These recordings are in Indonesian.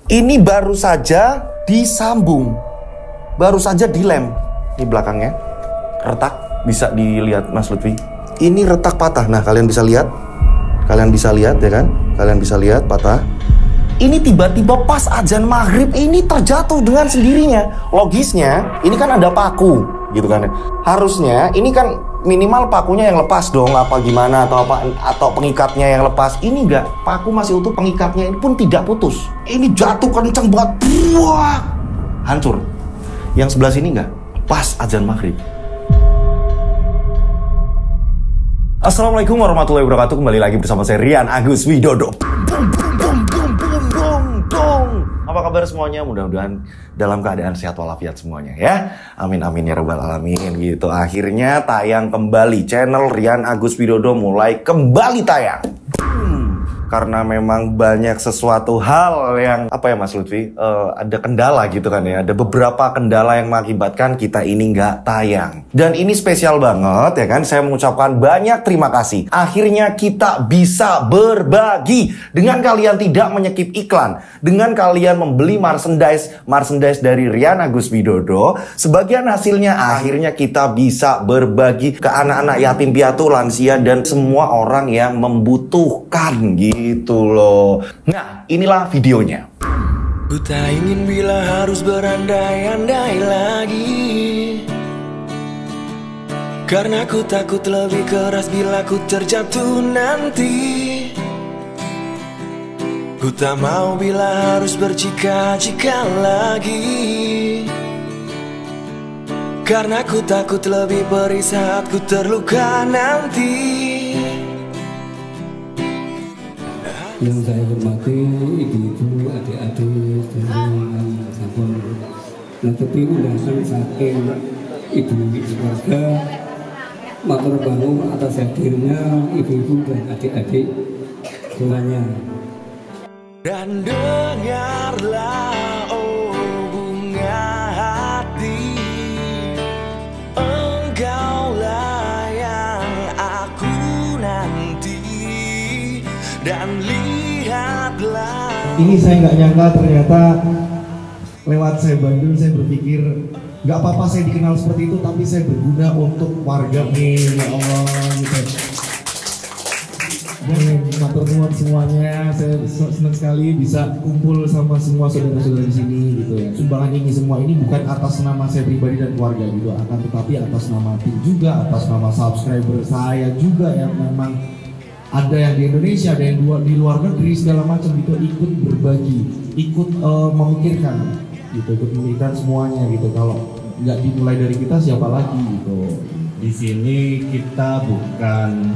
Ini baru saja disambung, baru saja dilem. Ini belakangnya retak, bisa dilihat Mas Lutfi. Ini retak patah. Nah, kalian bisa lihat ya kan? Kalian bisa lihat patah. Ini tiba-tiba pas azan maghrib ini terjatuh dengan sendirinya. Logisnya, ini kan ada paku, gitu kan? Harusnya ini kan minimal pakunya yang lepas dong, apa gimana atau pengikatnya yang lepas. Ini enggak, paku masih utuh, pengikatnya ini pun tidak putus. Ini jatuh kencang banget, buah, hancur. Yang sebelah sini enggak, pas azan maghrib. Assalamualaikum warahmatullahi wabarakatuh. Kembali lagi bersama saya Rian Agus Widodo. Apa kabar semuanya? Mudah-mudahan dalam keadaan sehat walafiat semuanya ya. Amin amin ya rabbal alamin gitu. Akhirnya tayang kembali, channel Rian Agus Widodo mulai kembali tayang. Karena memang banyak sesuatu hal yang apa ya Mas Lutfi, ada kendala gitu kan ya. Ada beberapa kendala yang mengakibatkan kita ini nggak tayang. Dan ini spesial banget ya kan. Saya mengucapkan banyak terima kasih. Akhirnya kita bisa berbagi dengan kalian tidak menyekip iklan, dengan kalian membeli merchandise dari Rian Agus Widodo. Sebagian hasilnya akhirnya kita bisa berbagi ke anak-anak yatim piatu, lansia dan semua orang yang membutuhkan gitu loh. Nah, inilah videonya. Ku tak ingin bila harus berandai-andai lagi, karena ku takut lebih keras bila ku terjatuh nanti. Ku tak mau bila harus bercika-cika lagi, karena ku takut lebih perih saat ku terluka nanti. Yang saya hormati ibu-ibu, adik-adik, dan sampun menutupi undangan saking ibu keluarga. Matur nuwun atas hadirnya ibu-ibu dan adik-adik semuanya. Dan dengarlah oh bunga hati, engkaulah yang aku nanti. Dan lihatlah. Ini saya nggak nyangka ternyata lewat saya Bandung saya berpikir nggak apa-apa saya dikenal seperti itu, tapi saya berguna untuk warga nih, ya Allah gitu. Dan matur nuwun semuanya, saya senang sekali bisa kumpul sama semua saudara-saudara di sini gitu ya. Sumbangan ini semua ini bukan atas nama saya pribadi dan keluarga gitu, akan tetapi atas nama tim juga, atas nama subscriber saya juga yang memang ada yang di Indonesia, ada yang di luar negeri segala macam gitu, ikut berbagi, ikut memikirkan gitu, ikut memikirkan semuanya gitu. Kalau nggak dimulai dari kita siapa lagi gitu. Di sini kita bukan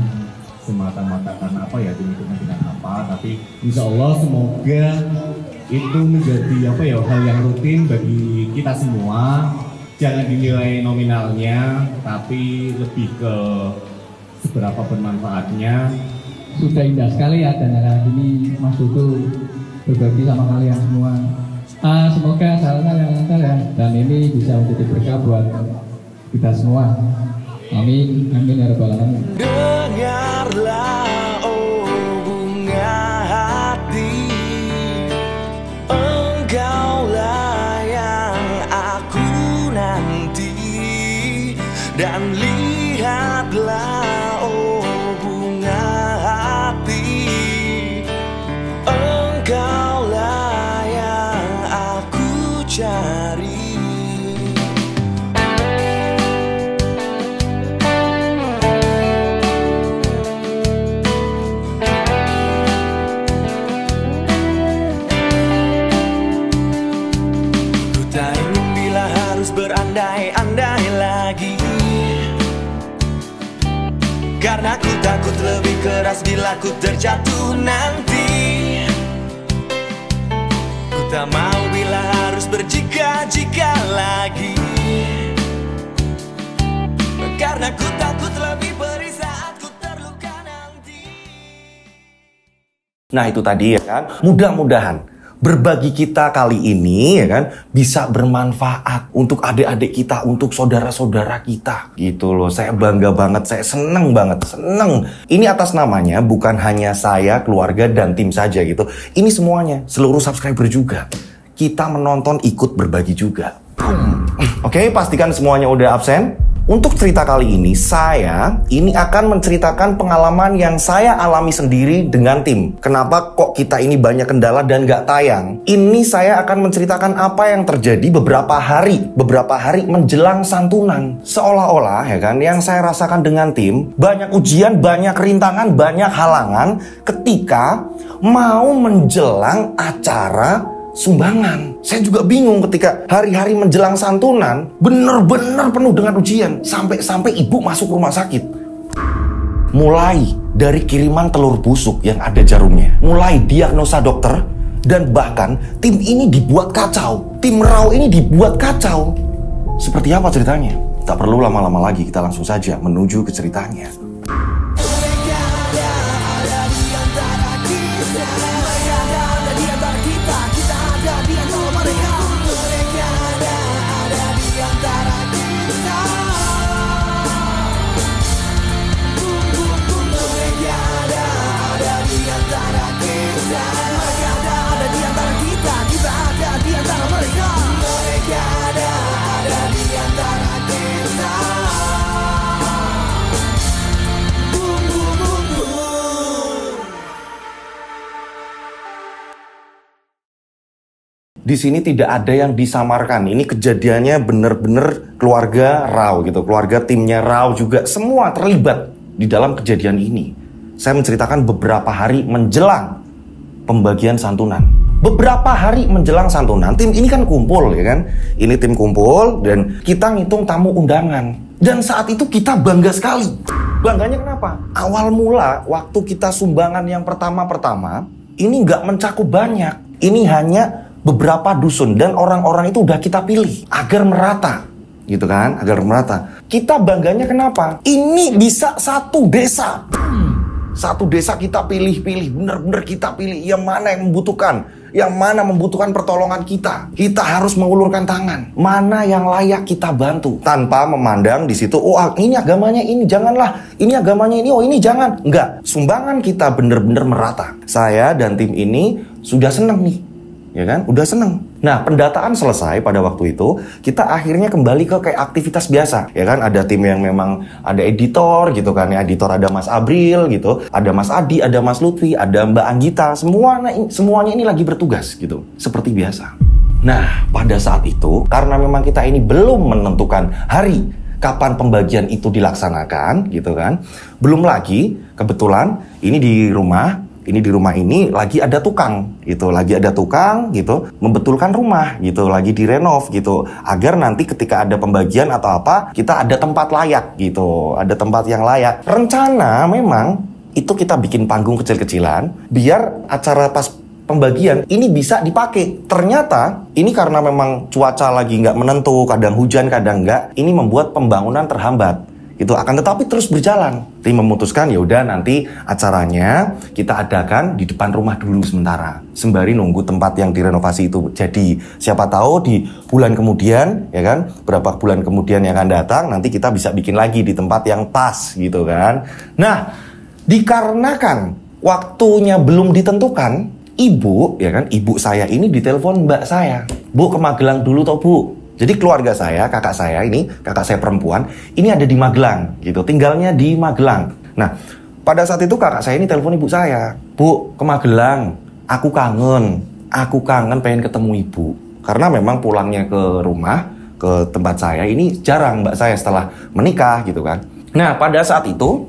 semata-mata karena apa ya, demi dengan apa, tapi insya Allah semoga itu menjadi apa ya, hal yang rutin bagi kita semua. Jangan dinilai nominalnya, tapi lebih ke seberapa bermanfaatnya. Sudah indah sekali ya dan hari ini Mas Dodo berbagi sama kalian semua. Semoga sarannya yang lancar ya, dan ini bisa menjadi berkah buat kita semua. Amin, amin ya rabbal alamin. Dengarlah oh bunga hati, engkaulah yang aku nanti. Dan lihatlah oh bunga hati, engkaulah yang aku cari. Berandai-andai lagi, karena ku takut lebih keras bila ku terjatuh nanti. Ku tak mau bila harus berjika-jika lagi, karena ku takut lebih perih saat ku terluka nanti. Nah itu tadi ya kan, mudah-mudahan berbagi kita kali ini ya kan bisa bermanfaat untuk adik-adik kita, untuk saudara-saudara kita gitu loh. Saya bangga banget, saya seneng banget, seneng. Ini atas namanya bukan hanya saya, keluarga dan tim saja gitu. Ini semuanya, seluruh subscriber juga. kita menonton ikut berbagi juga. Oke, pastikan semuanya udah absen. Untuk cerita kali ini, saya akan menceritakan pengalaman yang saya alami sendiri dengan tim. Kenapa kok kita ini banyak kendala dan gak tayang? Ini saya akan menceritakan apa yang terjadi beberapa hari menjelang santunan. Seolah-olah ya kan, yang saya rasakan dengan tim, banyak ujian, banyak rintangan, banyak halangan ketika mau menjelang acara sumbangan. Saya juga bingung ketika hari-hari menjelang santunan bener-bener penuh dengan ujian. Sampai ibu masuk rumah sakit. Mulai dari kiriman telur busuk yang ada jarumnya, mulai diagnosa dokter, dan bahkan tim ini dibuat kacau. Tim RAW ini dibuat kacau. Seperti apa ceritanya? Tak perlu lama-lama lagi, kita langsung saja menuju ke ceritanya. Di sini tidak ada yang disamarkan. Ini kejadiannya bener-bener keluarga RAW gitu. Keluarga timnya RAW juga semua terlibat di dalam kejadian ini. Saya menceritakan beberapa hari menjelang pembagian santunan. Beberapa hari menjelang santunan, tim ini kan kumpul ya kan. Ini tim kumpul dan kita ngitung tamu undangan. Dan saat itu kita bangga sekali. Bangganya kenapa? Awal mula waktu kita sumbangan yang pertama-pertama, ini nggak mencakup banyak. Ini hanya beberapa dusun dan orang-orang itu udah kita pilih agar merata, gitu kan, agar merata. Kita bangganya kenapa? Ini bisa satu desa, satu desa kita pilih-pilih, bener-bener kita pilih yang mana yang membutuhkan, yang mana membutuhkan pertolongan kita. Kita harus mengulurkan tangan, mana yang layak kita bantu, tanpa memandang di situ. Oh, ini agamanya ini janganlah, ini agamanya ini, oh ini jangan. Enggak, sumbangan kita bener-bener merata. Saya dan tim ini sudah seneng nih. Ya kan, udah seneng. Nah, pendataan selesai pada waktu itu, kita akhirnya kembali ke kayak aktivitas biasa. Ya kan, ada tim yang memang ada editor gitu kan, ya editor ada Mas Abril gitu, ada Mas Adi, ada Mas Lutfi, ada Mbak Anggita, semuanya ini lagi bertugas gitu, seperti biasa. Nah, pada saat itu, karena memang kita ini belum menentukan hari kapan pembagian itu dilaksanakan gitu kan, belum lagi kebetulan ini di rumah ini lagi ada tukang gitu, membetulkan rumah gitu, lagi direnov gitu, agar nanti ketika ada pembagian atau apa, kita ada tempat layak gitu, ada tempat yang layak. Rencana memang itu kita bikin panggung kecil-kecilan biar acara pas pembagian ini bisa dipakai. Ternyata ini karena memang cuaca lagi nggak menentu, kadang hujan kadang nggak, ini membuat pembangunan terhambat. Itu akan tetapi terus berjalan. Tim memutuskan ya udah nanti acaranya kita adakan di depan rumah dulu sementara, sembari nunggu tempat yang direnovasi itu jadi. Siapa tahu di bulan kemudian ya kan, berapa bulan kemudian yang akan datang nanti kita bisa bikin lagi di tempat yang pas gitu kan. Nah, dikarenakan waktunya belum ditentukan, ibu saya ini ditelepon mbak saya, Bu ke Magelang dulu toh Bu. Jadi keluarga saya, kakak saya perempuan, ini ada di Magelang gitu, tinggalnya di Magelang. Nah, pada saat itu kakak saya ini telepon ibu saya, Bu, ke Magelang, aku kangen pengen ketemu ibu. Karena memang pulangnya ke rumah, ke tempat saya, ini jarang mbak saya setelah menikah gitu kan. Nah, pada saat itu,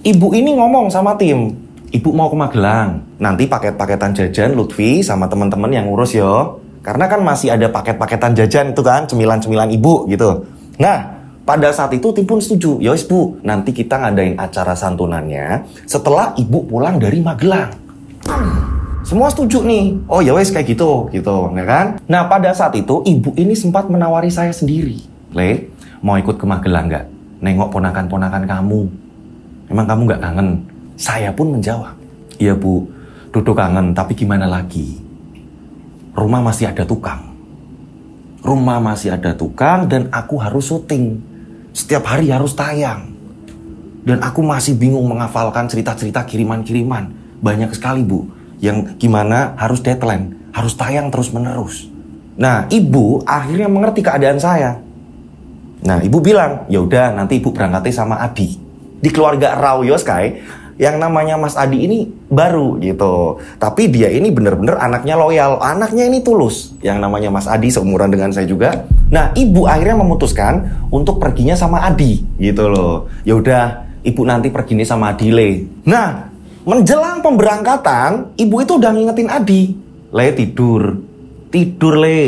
ibu ini ngomong sama tim, ibu mau ke Magelang, nanti paket-paketan jajan Lutfi sama teman-teman yang ngurus yo. Karena kan masih ada paket-paketan jajan itu kan, cemilan-cemilan ibu gitu. Nah, pada saat itu tim pun setuju. Ya wis Bu, nanti kita ngadain acara santunannya setelah ibu pulang dari Magelang. Semua setuju nih. Oh ya wis kayak gitu, ya kan? Nah, pada saat itu ibu ini sempat menawari saya sendiri. Le, mau ikut ke Magelang nggak? Nengok ponakan-ponakan kamu. Emang kamu nggak kangen? Saya pun menjawab, iya Bu, Dodo kangen, tapi gimana lagi? Rumah masih ada tukang dan aku harus syuting. Setiap hari harus tayang. Dan aku masih bingung menghafalkan cerita-cerita kiriman-kiriman. Banyak sekali Bu, yang gimana harus deadline, harus tayang terus-menerus. Nah, ibu akhirnya mengerti keadaan saya. Nah, ibu bilang, ya udah nanti ibu berangkatnya sama Adi. Di keluarga Rauyos yang namanya Mas Adi ini baru gitu. Tapi dia ini bener-bener anaknya loyal, anaknya ini tulus. Yang namanya Mas Adi seumuran dengan saya juga. Nah, ibu akhirnya memutuskan untuk perginya sama Adi gitu loh. Ya udah, ibu nanti perginya sama Adile. Nah, menjelang pemberangkatan, ibu itu udah ngingetin Adi. Le, tidur le.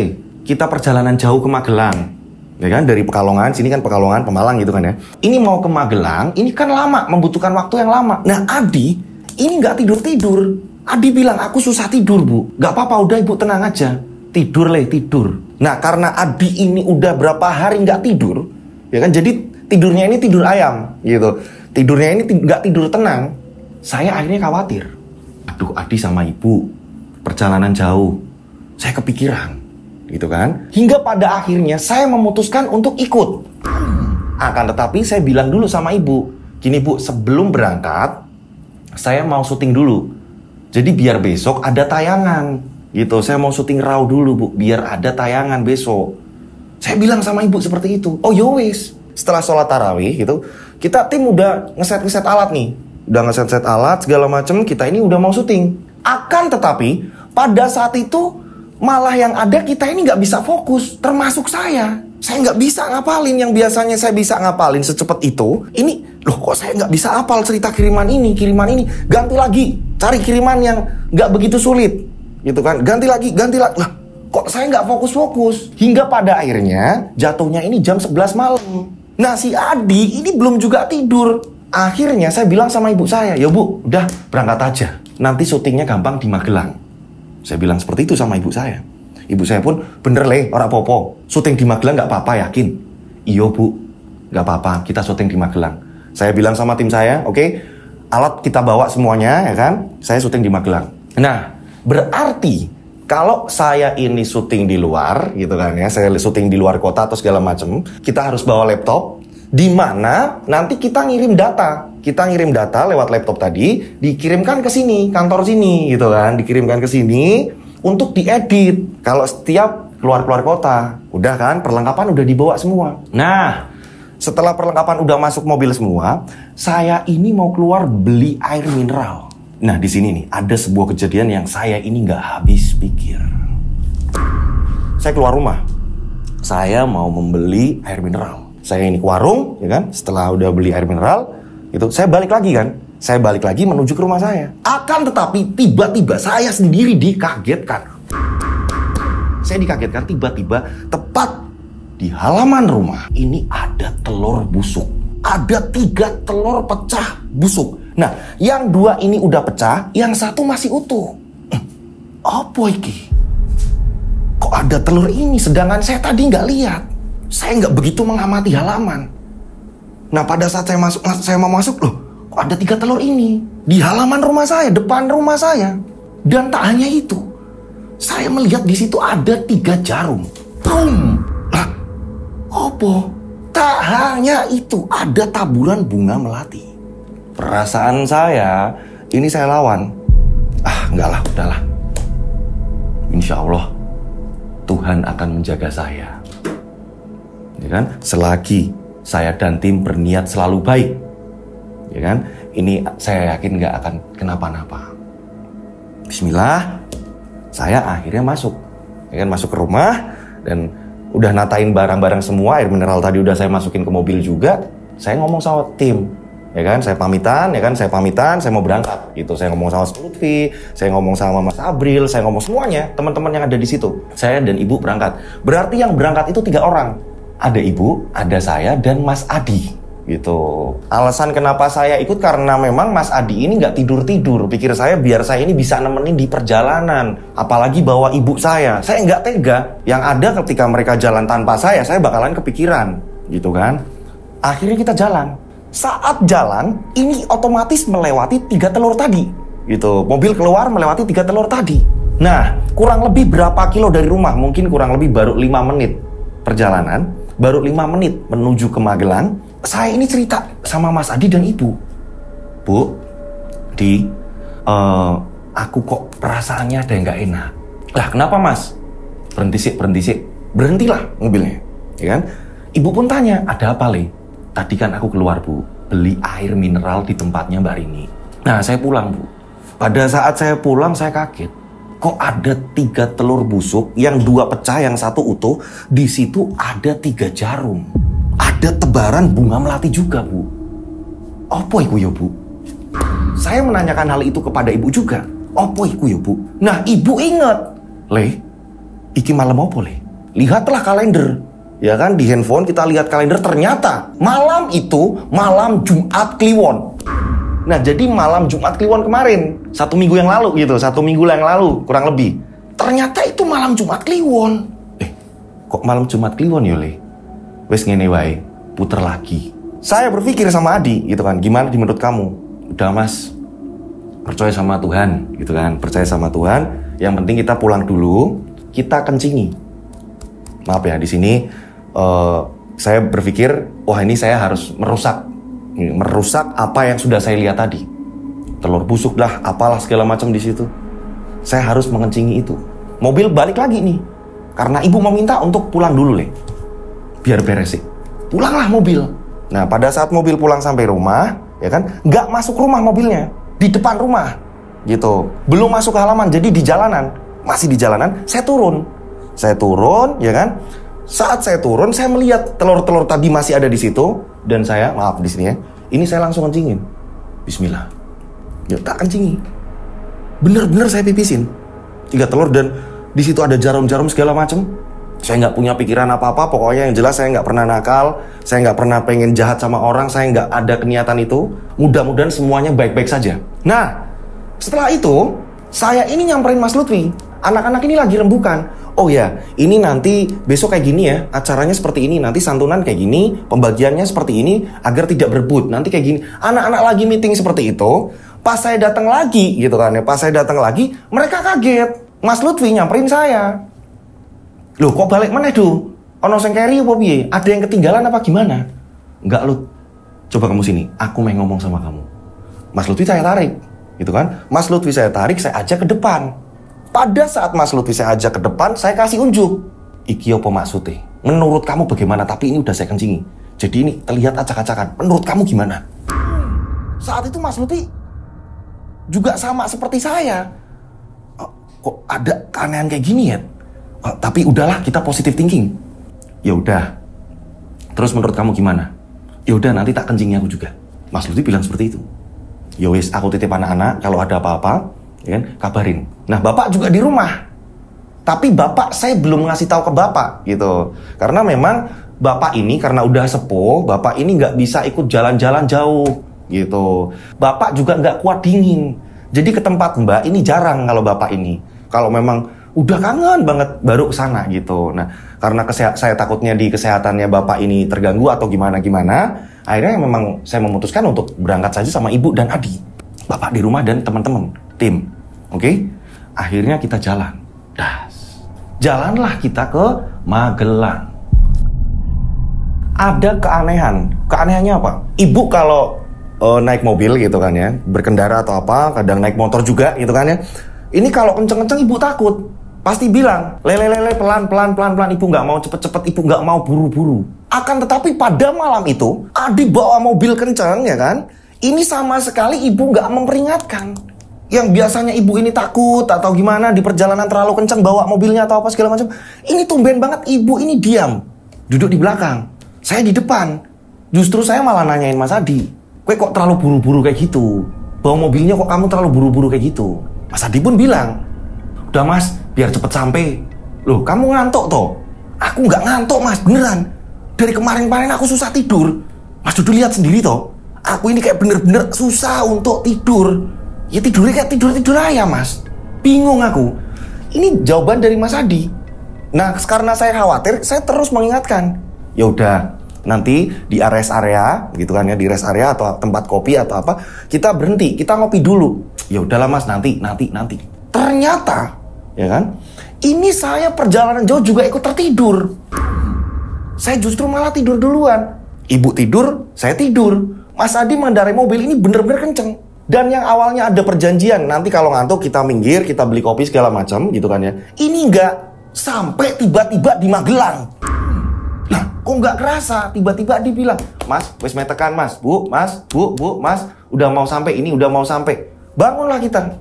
Kita perjalanan jauh ke Magelang. Ya kan, dari Pekalongan, sini kan Pekalongan, Pemalang gitu kan ya. Ini mau ke Magelang, ini kan lama, membutuhkan waktu yang lama. Nah, Adi ini nggak tidur. Adi bilang, aku susah tidur bu. Nggak apa-apa, udah ibu tenang aja. Tidur le, tidur. Nah, karena Adi ini udah berapa hari nggak tidur, ya kan, jadi tidurnya ini tidur ayam gitu. Tidurnya ini nggak tidur tenang. Saya akhirnya khawatir. Aduh, Adi sama ibu perjalanan jauh. Saya kepikiran. Gitu kan, hingga pada akhirnya saya memutuskan untuk ikut. Akan tetapi saya bilang dulu sama ibu, gini bu, sebelum berangkat saya mau syuting dulu, jadi biar besok ada tayangan gitu. Saya mau syuting raw dulu bu, biar ada tayangan besok. Saya bilang sama ibu seperti itu. Oh yowes, setelah sholat tarawih gitu, kita tim udah ngeset alat nih, udah ngeset alat segala macem, kita ini udah mau syuting. Akan tetapi pada saat itu malah yang ada kita ini nggak bisa fokus, termasuk saya. Saya nggak bisa ngapalin yang biasanya saya bisa ngapalin secepat itu. Ini, loh kok saya nggak bisa hafal cerita kiriman ini. Ganti lagi, cari kiriman yang nggak begitu sulit. Gitu kan, ganti lagi. Lah, kok saya nggak fokus-fokus. Hingga pada akhirnya jatuhnya ini jam 11 malam. Nah, si Adi ini belum juga tidur. Akhirnya saya bilang sama ibu saya, ya bu, udah berangkat aja. Nanti syutingnya gampang di Magelang. Saya bilang seperti itu sama ibu saya. Ibu saya pun, bener le, ora popo. Syuting di Magelang gak apa-apa, yakin? Iyo bu, gak apa-apa, kita syuting di Magelang. Saya bilang sama tim saya, oke, alat kita bawa semuanya, ya kan? Saya syuting di Magelang. Nah, berarti kalau saya ini syuting di luar, gitu kan ya, saya syuting di luar kota atau segala macam, kita harus bawa laptop, di mana nanti kita ngirim data. Kita ngirim data lewat laptop tadi, dikirimkan ke sini, kantor sini gitu kan, dikirimkan ke sini untuk diedit. Kalau setiap keluar kota, udah kan, perlengkapan udah dibawa semua. Nah, setelah perlengkapan udah masuk mobil semua, saya ini mau keluar beli air mineral. Nah, di sini nih ada sebuah kejadian yang saya ini nggak habis pikir. Saya keluar rumah, saya mau membeli air mineral. Saya ini ke warung, ya kan, setelah udah beli air mineral, itu saya balik lagi kan. Saya balik lagi menuju ke rumah saya. Akan tetapi tiba-tiba saya sendiri dikagetkan. Saya dikagetkan tiba-tiba tepat di halaman rumah ini ada telur busuk. Ada 3 telur pecah busuk. Nah, yang 2 ini udah pecah, yang 1 masih utuh. Apa iki? Kok ada telur ini sedangkan saya tadi nggak lihat. Saya nggak begitu mengamati halaman. Nah, pada saat saya mau masuk, loh, kok ada 3 telur ini di halaman rumah saya, depan rumah saya. Dan tak hanya itu, saya melihat di situ ada 3 jarum. Boom! Lah, opo? Tak hanya itu, ada taburan bunga melati. Perasaan saya, ini saya lawan. Enggak lah, udahlah. Insya Allah, Tuhan akan menjaga saya. Ya kan? Selagi saya dan tim berniat selalu baik, ya kan, ini saya yakin nggak akan kenapa-napa. Bismillah, saya akhirnya masuk, ya kan, masuk ke rumah dan udah natain barang-barang semua. Air mineral tadi udah saya masukin ke mobil juga. Saya ngomong sama tim, ya kan, saya pamitan, saya mau berangkat, gitu. Saya ngomong sama Lutfi, saya ngomong sama Mas Abril, saya ngomong semuanya, teman-teman yang ada di situ. Saya dan ibu berangkat. Berarti yang berangkat itu 3 orang. Ada ibu, ada saya, dan Mas Adi, gitu. Alasan kenapa saya ikut karena memang Mas Adi ini nggak tidur-tidur. Pikir saya biar saya ini bisa nemenin di perjalanan. Apalagi bawa ibu saya. Saya nggak tega. Yang ada ketika mereka jalan tanpa saya bakalan kepikiran, gitu kan. Akhirnya kita jalan. Saat jalan, ini otomatis melewati 3 telur tadi, gitu. Mobil keluar melewati 3 telur tadi. Nah, kurang lebih berapa kilo dari rumah? Mungkin kurang lebih baru 5 menit perjalanan. Baru 5 menit menuju ke Magelang. Saya ini cerita sama Mas Adi dan ibu. Bu, aku kok perasaannya ada yang gak enak. Lah kenapa mas? Berhenti sih. Berhentilah mobilnya, ya kan? Ibu pun tanya, ada apa Le? Tadi kan aku keluar bu, beli air mineral di tempatnya Mbak Rini. Nah saya pulang bu. Pada saat saya pulang saya kaget. Kok ada 3 telur busuk, yang 2 pecah, yang 1 utuh. Di situ ada 3 jarum. Ada tebaran bunga melati juga bu. Apa iku ya bu? Saya menanyakan hal itu kepada ibu juga. Apa iku ya bu? Nah ibu ingat. Le, iki malam apa Le? Lihatlah kalender. Ya kan, di handphone kita lihat kalender, ternyata malam itu malam Jumat Kliwon. Nah jadi malam Jumat Kliwon kemarin, 1 minggu yang lalu gitu, 1 minggu yang lalu kurang lebih. Ternyata itu malam Jumat Kliwon. Kok malam Jumat Kliwon ya Le? Wes ngene wae, puter lagi. Saya berpikir sama Adi gitu kan, gimana menurut kamu? Udah mas, percaya sama Tuhan gitu kan, percaya sama Tuhan. Yang penting kita pulang dulu, kita kencingi. Maaf ya, di sini saya berpikir, wah ini saya harus merusak apa yang sudah saya lihat tadi. Telur busuk lah, apalah segala macam di situ. Saya harus mengencingi itu. Mobil balik lagi nih, karena ibu meminta untuk pulang dulu Le, biar beres sih. Pulanglah mobil. Nah pada saat mobil pulang sampai rumah, ya kan, nggak masuk rumah mobilnya, di depan rumah gitu. Belum masuk ke halaman, jadi di jalanan. Masih di jalanan, saya turun, ya kan. Saat saya turun, saya melihat telur-telur tadi masih ada di situ. Dan saya, maaf di sini ya, ini saya langsung kencingin. Bismillah. Ya tak kencingi. Bener-bener saya pipisin 3 telur, dan di situ ada jarum-jarum segala macam. Saya nggak punya pikiran apa-apa, pokoknya yang jelas saya nggak pernah nakal, saya nggak pernah pengen jahat sama orang, saya nggak ada niatan itu. Mudah-mudahan semuanya baik-baik saja. Nah, setelah itu, saya ini nyamperin Mas Lutfi. Anak-anak ini lagi rembukan. Oh ya, ini nanti besok kayak gini ya, acaranya seperti ini, nanti santunan kayak gini, pembagiannya seperti ini, agar tidak berebut, nanti kayak gini. Anak-anak lagi meeting seperti itu, pas saya datang lagi gitu kan ya, pas saya datang lagi, mereka kaget. Mas Lutfi nyamperin saya. Loh kok balik mana tuh? Ono sing keri apa piye? Ada yang ketinggalan apa gimana? Enggak Lut, coba kamu sini, aku mau ngomong sama kamu. Mas Lutfi saya tarik, gitu kan? Mas Lutfi saya tarik, saya ajak ke depan. Pada saat Mas Lutfi saya ajak ke depan, saya kasih unjuk. Iki apa maksudnya? Menurut kamu bagaimana? Tapi ini udah saya kencingi. Jadi ini terlihat acak-acakan. Menurut kamu gimana? Saat itu Mas Lutfi juga sama seperti saya. Kok ada keanehan kayak gini ya? Tapi udahlah, kita positive thinking. Ya udah. Terus menurut kamu gimana? Ya udah, nanti tak kencingi aku juga. Mas Lutfi bilang seperti itu. Ya wis, aku titip anak-anak, kalau ada apa-apa, ya kan, kabarin. Nah bapak juga di rumah, tapi bapak saya belum ngasih tahu ke bapak gitu, karena memang bapak ini karena udah sepuh, bapak ini nggak bisa ikut jalan-jalan jauh gitu. Bapak juga nggak kuat dingin, jadi ke tempat mbak ini jarang. Kalau bapak ini, kalau memang udah kangen banget baru kesana gitu. Nah karena saya takutnya di kesehatannya bapak ini terganggu atau gimana, akhirnya memang saya memutuskan untuk berangkat saja sama ibu dan Adi. Bapak di rumah dan teman-teman tim, oke? Akhirnya kita jalan, jalanlah kita ke Magelang. Ada keanehannya apa? Ibu kalau naik mobil gitu kan ya, berkendara atau apa, kadang naik motor juga gitu kan ya. Ini kalau kenceng-kenceng ibu takut, pasti bilang, lele pelan, ibu nggak mau cepet-cepet, ibu nggak mau buru-buru. Akan tetapi pada malam itu, Adi bawa mobil kenceng ya kan. Ini sama sekali ibu nggak memperingatkan. Yang biasanya ibu ini takut atau gimana di perjalanan terlalu kencang bawa mobilnya atau apa segala macam. Ini tumben banget ibu ini diam, duduk di belakang, saya di depan. Justru saya malah nanyain Mas Adi, "Kowe kok terlalu buru-buru kayak gitu? Bawa mobilnya kok kamu terlalu buru-buru kayak gitu?" Mas Adi pun bilang, "Udah Mas, biar cepet sampai." Loh, kamu ngantuk toh? Aku nggak ngantuk Mas, beneran. Dari kemarin-kemarin aku susah tidur. Mas Dudu lihat sendiri toh. Aku ini kayak bener-bener susah untuk tidur. Ya tidurnya kayak tidur aja Mas. Bingung aku. Ini jawaban dari Mas Adi. Nah karena saya khawatir, saya terus mengingatkan. Ya udah, nanti di rest area gitu kan ya, di rest area atau tempat kopi atau apa, kita berhenti, kita ngopi dulu. Ya udahlah Mas, nanti. Ternyata, ya kan, ini saya perjalanan jauh juga ikut tertidur. Saya justru malah tidur duluan. Ibu tidur, saya tidur. Mas Adi mengendarai mobil ini bener-bener kenceng. Dan yang awalnya ada perjanjian, nanti kalau ngantuk kita minggir, kita beli kopi segala macam gitu kan ya. Ini nggak, sampai tiba-tiba di Magelang. Nah, kok nggak kerasa? Tiba-tiba dibilang, Mas, wes metekan Mas, Bu, Mas, Bu, Mas, udah mau sampai ini, udah mau sampai. Bangunlah kita,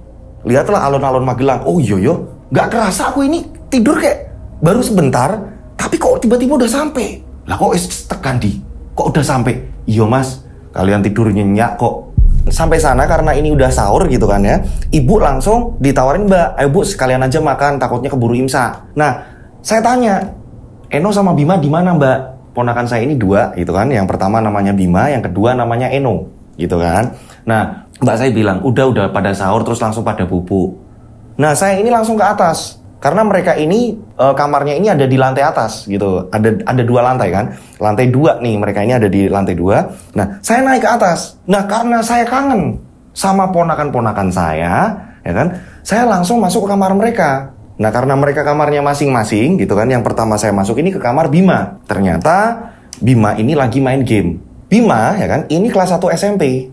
lihatlah alun-alun Magelang. Oh iya, nggak kerasa aku ini tidur kayak baru sebentar, tapi kok tiba-tiba udah sampai. Lah kok tekan di, kok udah sampai? Iya Mas, kalian tidur nyenyak kok. Sampai sana karena ini udah sahur gitu kan ya. Ibu langsung ditawarin, Mbak, ayo Bu sekalian aja makan, takutnya keburu imsak. Nah, saya tanya, Eno sama Bima di mana, Mbak? Ponakan saya ini 2 gitu kan. Yang pertama namanya Bima, yang kedua namanya Eno gitu kan. Nah, Mbak saya bilang, udah pada sahur terus langsung pada bubuk. Nah, saya ini langsung ke atas. Karena mereka ini kamarnya ini ada di lantai atas gitu. Ada 2 lantai kan. Lantai 2 nih, mereka ini ada di lantai 2. Nah, saya naik ke atas. Nah, karena saya kangen sama ponakan-ponakan saya, ya kan? Saya langsung masuk ke kamar mereka. Nah, karena mereka kamarnya masing-masing gitu kan. Yang pertama saya masuk ini ke kamar Bima. Ternyata Bima ini lagi main game. Bima ya kan, ini kelas 1 SMP.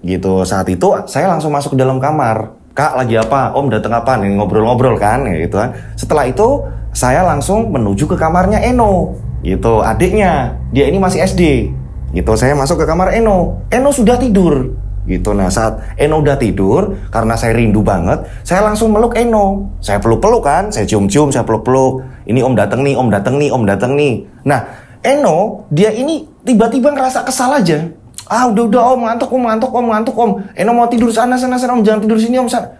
Gitu. Saat itu saya langsung masuk ke dalam kamar. Kak, lagi apa? Om datang kapan? Ngobrol-ngobrol kan, ya gitu kan. Setelah itu, saya langsung menuju ke kamarnya Eno, gitu, adiknya. Dia ini masih SD, gitu. Saya masuk ke kamar Eno. Eno sudah tidur, gitu. Nah, saat Eno udah tidur, karena saya rindu banget, saya langsung meluk Eno. Saya peluk-peluk kan, saya cium-cium, saya peluk-peluk. Ini Om datang nih, Om datang nih, Om datang nih. Nah, Eno, dia ini tiba-tiba ngerasa kesal aja. Ah udah Om, ngantuk Om. Eno mau tidur sana Om, jangan tidur sini Om sana.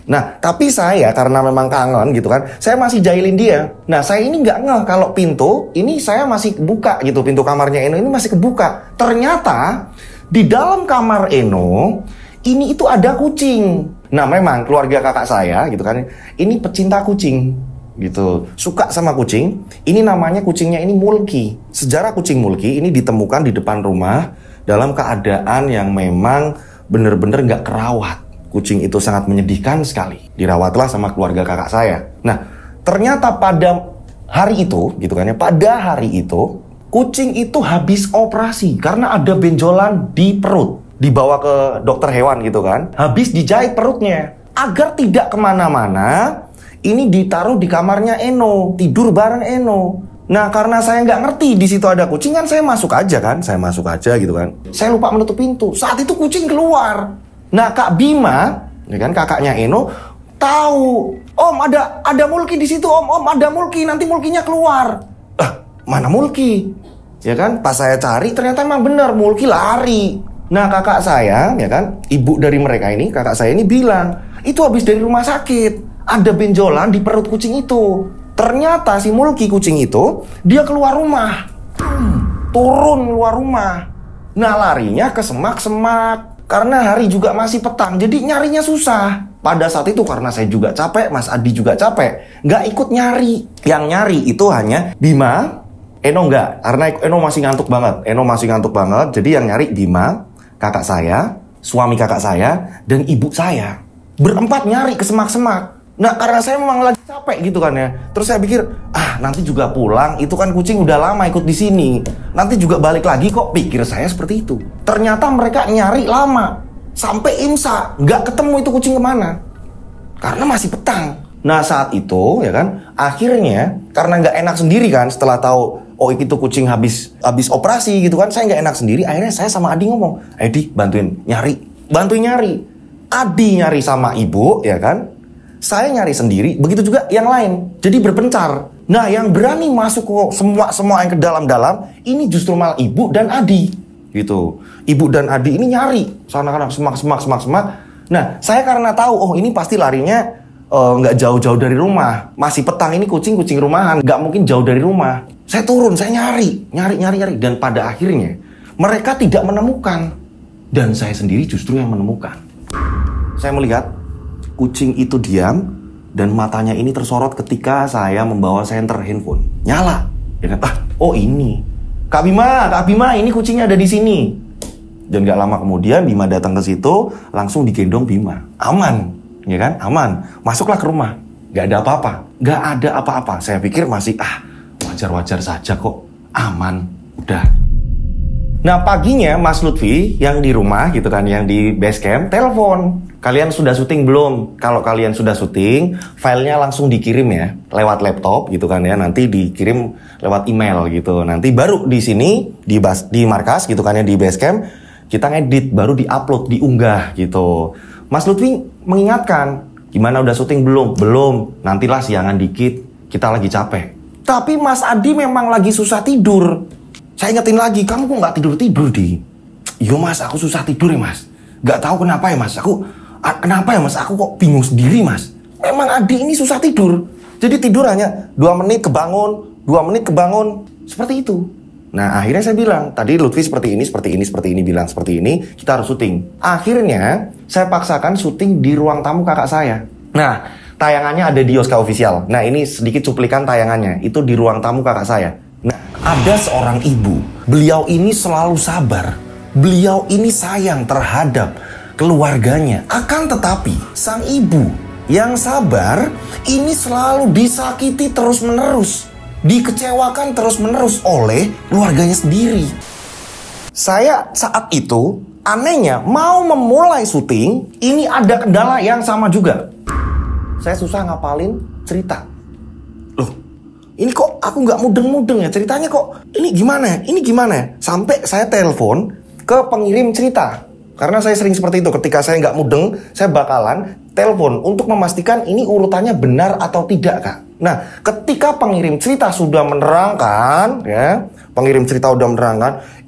Nah tapi saya karena memang kangen gitu kan, saya masih jahilin dia. Nah saya ini nggak ngeh kalau pintu ini saya masih kebuka gitu, pintu kamarnya Eno ini masih kebuka. Ternyata di dalam kamar Eno ini itu ada kucing. Nah memang keluarga kakak saya gitu kan, ini pecinta kucing gitu, suka sama kucing. Ini namanya kucingnya ini Mulki. Sejarah kucing Mulki ini ditemukan di depan rumah dalam keadaan yang memang bener-bener nggak kerawat. Kucing itu sangat menyedihkan sekali. Dirawatlah sama keluarga kakak saya. Nah, ternyata pada hari itu, gitu kan ya, pada hari itu, kucing itu habis operasi karena ada benjolan di perut. Dibawa ke dokter hewan gitu kan. Habis dijahit perutnya. Agar tidak kemana-mana, ini ditaruh di kamarnya Eno. Tidur bareng Eno. Nah karena saya nggak ngerti di situ ada kucing kan, saya masuk aja gitu kan. Saya lupa menutup pintu. Saat itu kucing keluar. Nah Kak Bima, ya kan kakaknya Eno, tahu. Om ada Mulki di situ Om ada Mulki, nanti Mulkinya keluar. Mana Mulki? Ya kan pas saya cari ternyata emang benar Mulki lari. Nah kakak saya, ya kan ibu dari mereka ini, kakak saya ini bilang itu habis dari rumah sakit, ada benjolan di perut kucing itu. Ternyata si Mulki kucing itu, dia keluar rumah. Turun keluar rumah. Nah larinya ke semak-semak. Karena hari juga masih petang, jadi nyarinya susah. Pada saat itu karena saya juga capek, Mas Adi juga capek, nggak ikut nyari. Yang nyari itu hanya Bima, Eno nggak. Karena Eno masih ngantuk banget. Jadi yang nyari Bima, kakak saya, suami kakak saya, dan ibu saya. Berempat nyari ke semak-semak. Nah karena saya memang lagi capek gitu kan ya. Terus saya pikir, nanti juga pulang. Itu kan kucing udah lama ikut di sini. Nanti juga balik lagi kok. Pikir saya seperti itu. Ternyata mereka nyari lama. Sampai imsak. Nggak ketemu itu kucing kemana. Karena masih petang. Nah saat itu ya kan, akhirnya karena nggak enak sendiri kan. Setelah tahu, oh itu kucing habis operasi gitu kan. Saya nggak enak sendiri. Akhirnya saya sama Adi ngomong, Adi bantuin nyari. Adi nyari sama ibu ya kan. Saya nyari sendiri, begitu juga yang lain. Jadi berpencar. Nah, yang berani masuk ke semua yang ke dalam-dalam, ini justru malah ibu dan Adi. Gitu. Ibu dan Adi ini nyari. Sana-sana semak. Nah, saya karena tahu, oh ini pasti larinya nggak jauh-jauh dari rumah. Masih petang, ini kucing rumahan. Nggak mungkin jauh dari rumah. Saya turun, saya nyari. Dan pada akhirnya, mereka tidak menemukan. Dan saya sendiri justru yang menemukan. Saya melihat kucing itu diam dan matanya ini tersorot ketika saya membawa senter handphone. Nyala. Ya kan? Oh ini. Kak Bima, ini kucingnya ada di sini. Dan gak lama kemudian Bima datang ke situ, langsung digendong Bima. Aman, ya kan? Aman. Masuklah ke rumah. Gak ada apa-apa. Saya pikir masih wajar-wajar saja kok. Aman. Udah. Nah paginya Mas Lutfi yang di rumah gitu kan, yang di base camp, telepon. Kalian sudah syuting belum? Kalau kalian sudah syuting, filenya langsung dikirim ya, lewat laptop gitu kan ya. Nanti dikirim lewat email gitu. Nanti baru di sini, di markas gitu kan ya, di base camp, kita ngedit, baru diupload, diunggah gitu. Mas Lutfi mengingatkan, gimana udah syuting belum? Belum, nantilah siangan dikit, kita lagi capek. Tapi Mas Adi memang lagi susah tidur. Saya ingetin lagi, kamu kok nggak tidur-tidur, Di? Yo Mas, aku susah tidur ya Mas. Nggak tahu kenapa ya Mas, kenapa ya Mas, aku kok bingung sendiri Mas. Memang Adi ini susah tidur. Jadi tidur hanya 2 menit kebangun, 2 menit kebangun. Seperti itu. Nah akhirnya saya bilang, tadi Lutfi seperti ini, bilang seperti ini, kita harus syuting. Akhirnya saya paksakan syuting di ruang tamu kakak saya. Nah tayangannya ada di Yoska Official. Nah ini sedikit cuplikan tayangannya, itu di ruang tamu kakak saya. Nah, ada seorang ibu, beliau ini selalu sabar, beliau ini sayang terhadap keluarganya. Akan tetapi, sang ibu yang sabar ini selalu disakiti terus-menerus, dikecewakan terus-menerus oleh keluarganya sendiri. Saya saat itu, anehnya mau memulai syuting, ini ada kendala yang sama juga. Saya susah ngapalin cerita. Loh, ini kok aku nggak mudeng-mudeng ya ceritanya kok. Ini gimana? Sampai saya telepon ke pengirim cerita. Karena saya sering seperti itu. Ketika saya nggak mudeng, saya bakalan telepon untuk memastikan ini urutannya benar atau tidak, Kak. Nah, ketika pengirim cerita sudah menerangkan, ya,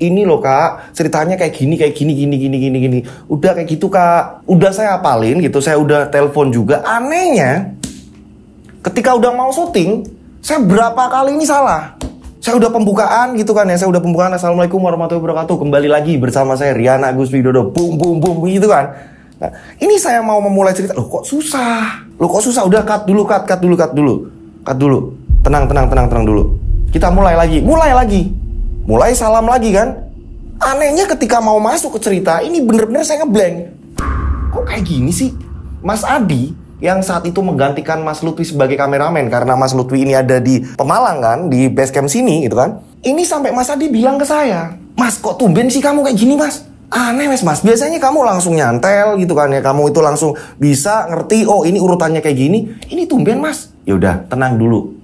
ini loh Kak, ceritanya kayak gini. Udah kayak gitu Kak. Udah saya hafalin gitu, saya udah telepon juga. Anehnya, ketika udah mau syuting, saya berapa kali ini salah. Saya udah pembukaan gitu kan ya, Assalamualaikum warahmatullahi wabarakatuh. Kembali lagi bersama saya Rian Agus Widodo. Boom gitu kan. Nah, ini saya mau memulai cerita. Loh kok susah. Udah cut dulu. Tenang dulu. Kita mulai lagi. Mulai salam lagi kan. Anehnya ketika mau masuk ke cerita, ini bener-bener saya ngeblank. Kok kayak gini sih? Mas Adi yang saat itu menggantikan Mas Lutfi sebagai kameramen, karena Mas Lutfi ini ada di Pemalang kan, di base camp sini gitu kan. Ini sampai Mas Adi bilang ke saya, Mas kok tumben sih kamu kayak gini Mas? Aneh Mas, biasanya kamu langsung nyantel gitu kan ya, kamu itu langsung bisa ngerti, oh ini urutannya kayak gini. Ini tumben Mas. Ya udah, tenang dulu.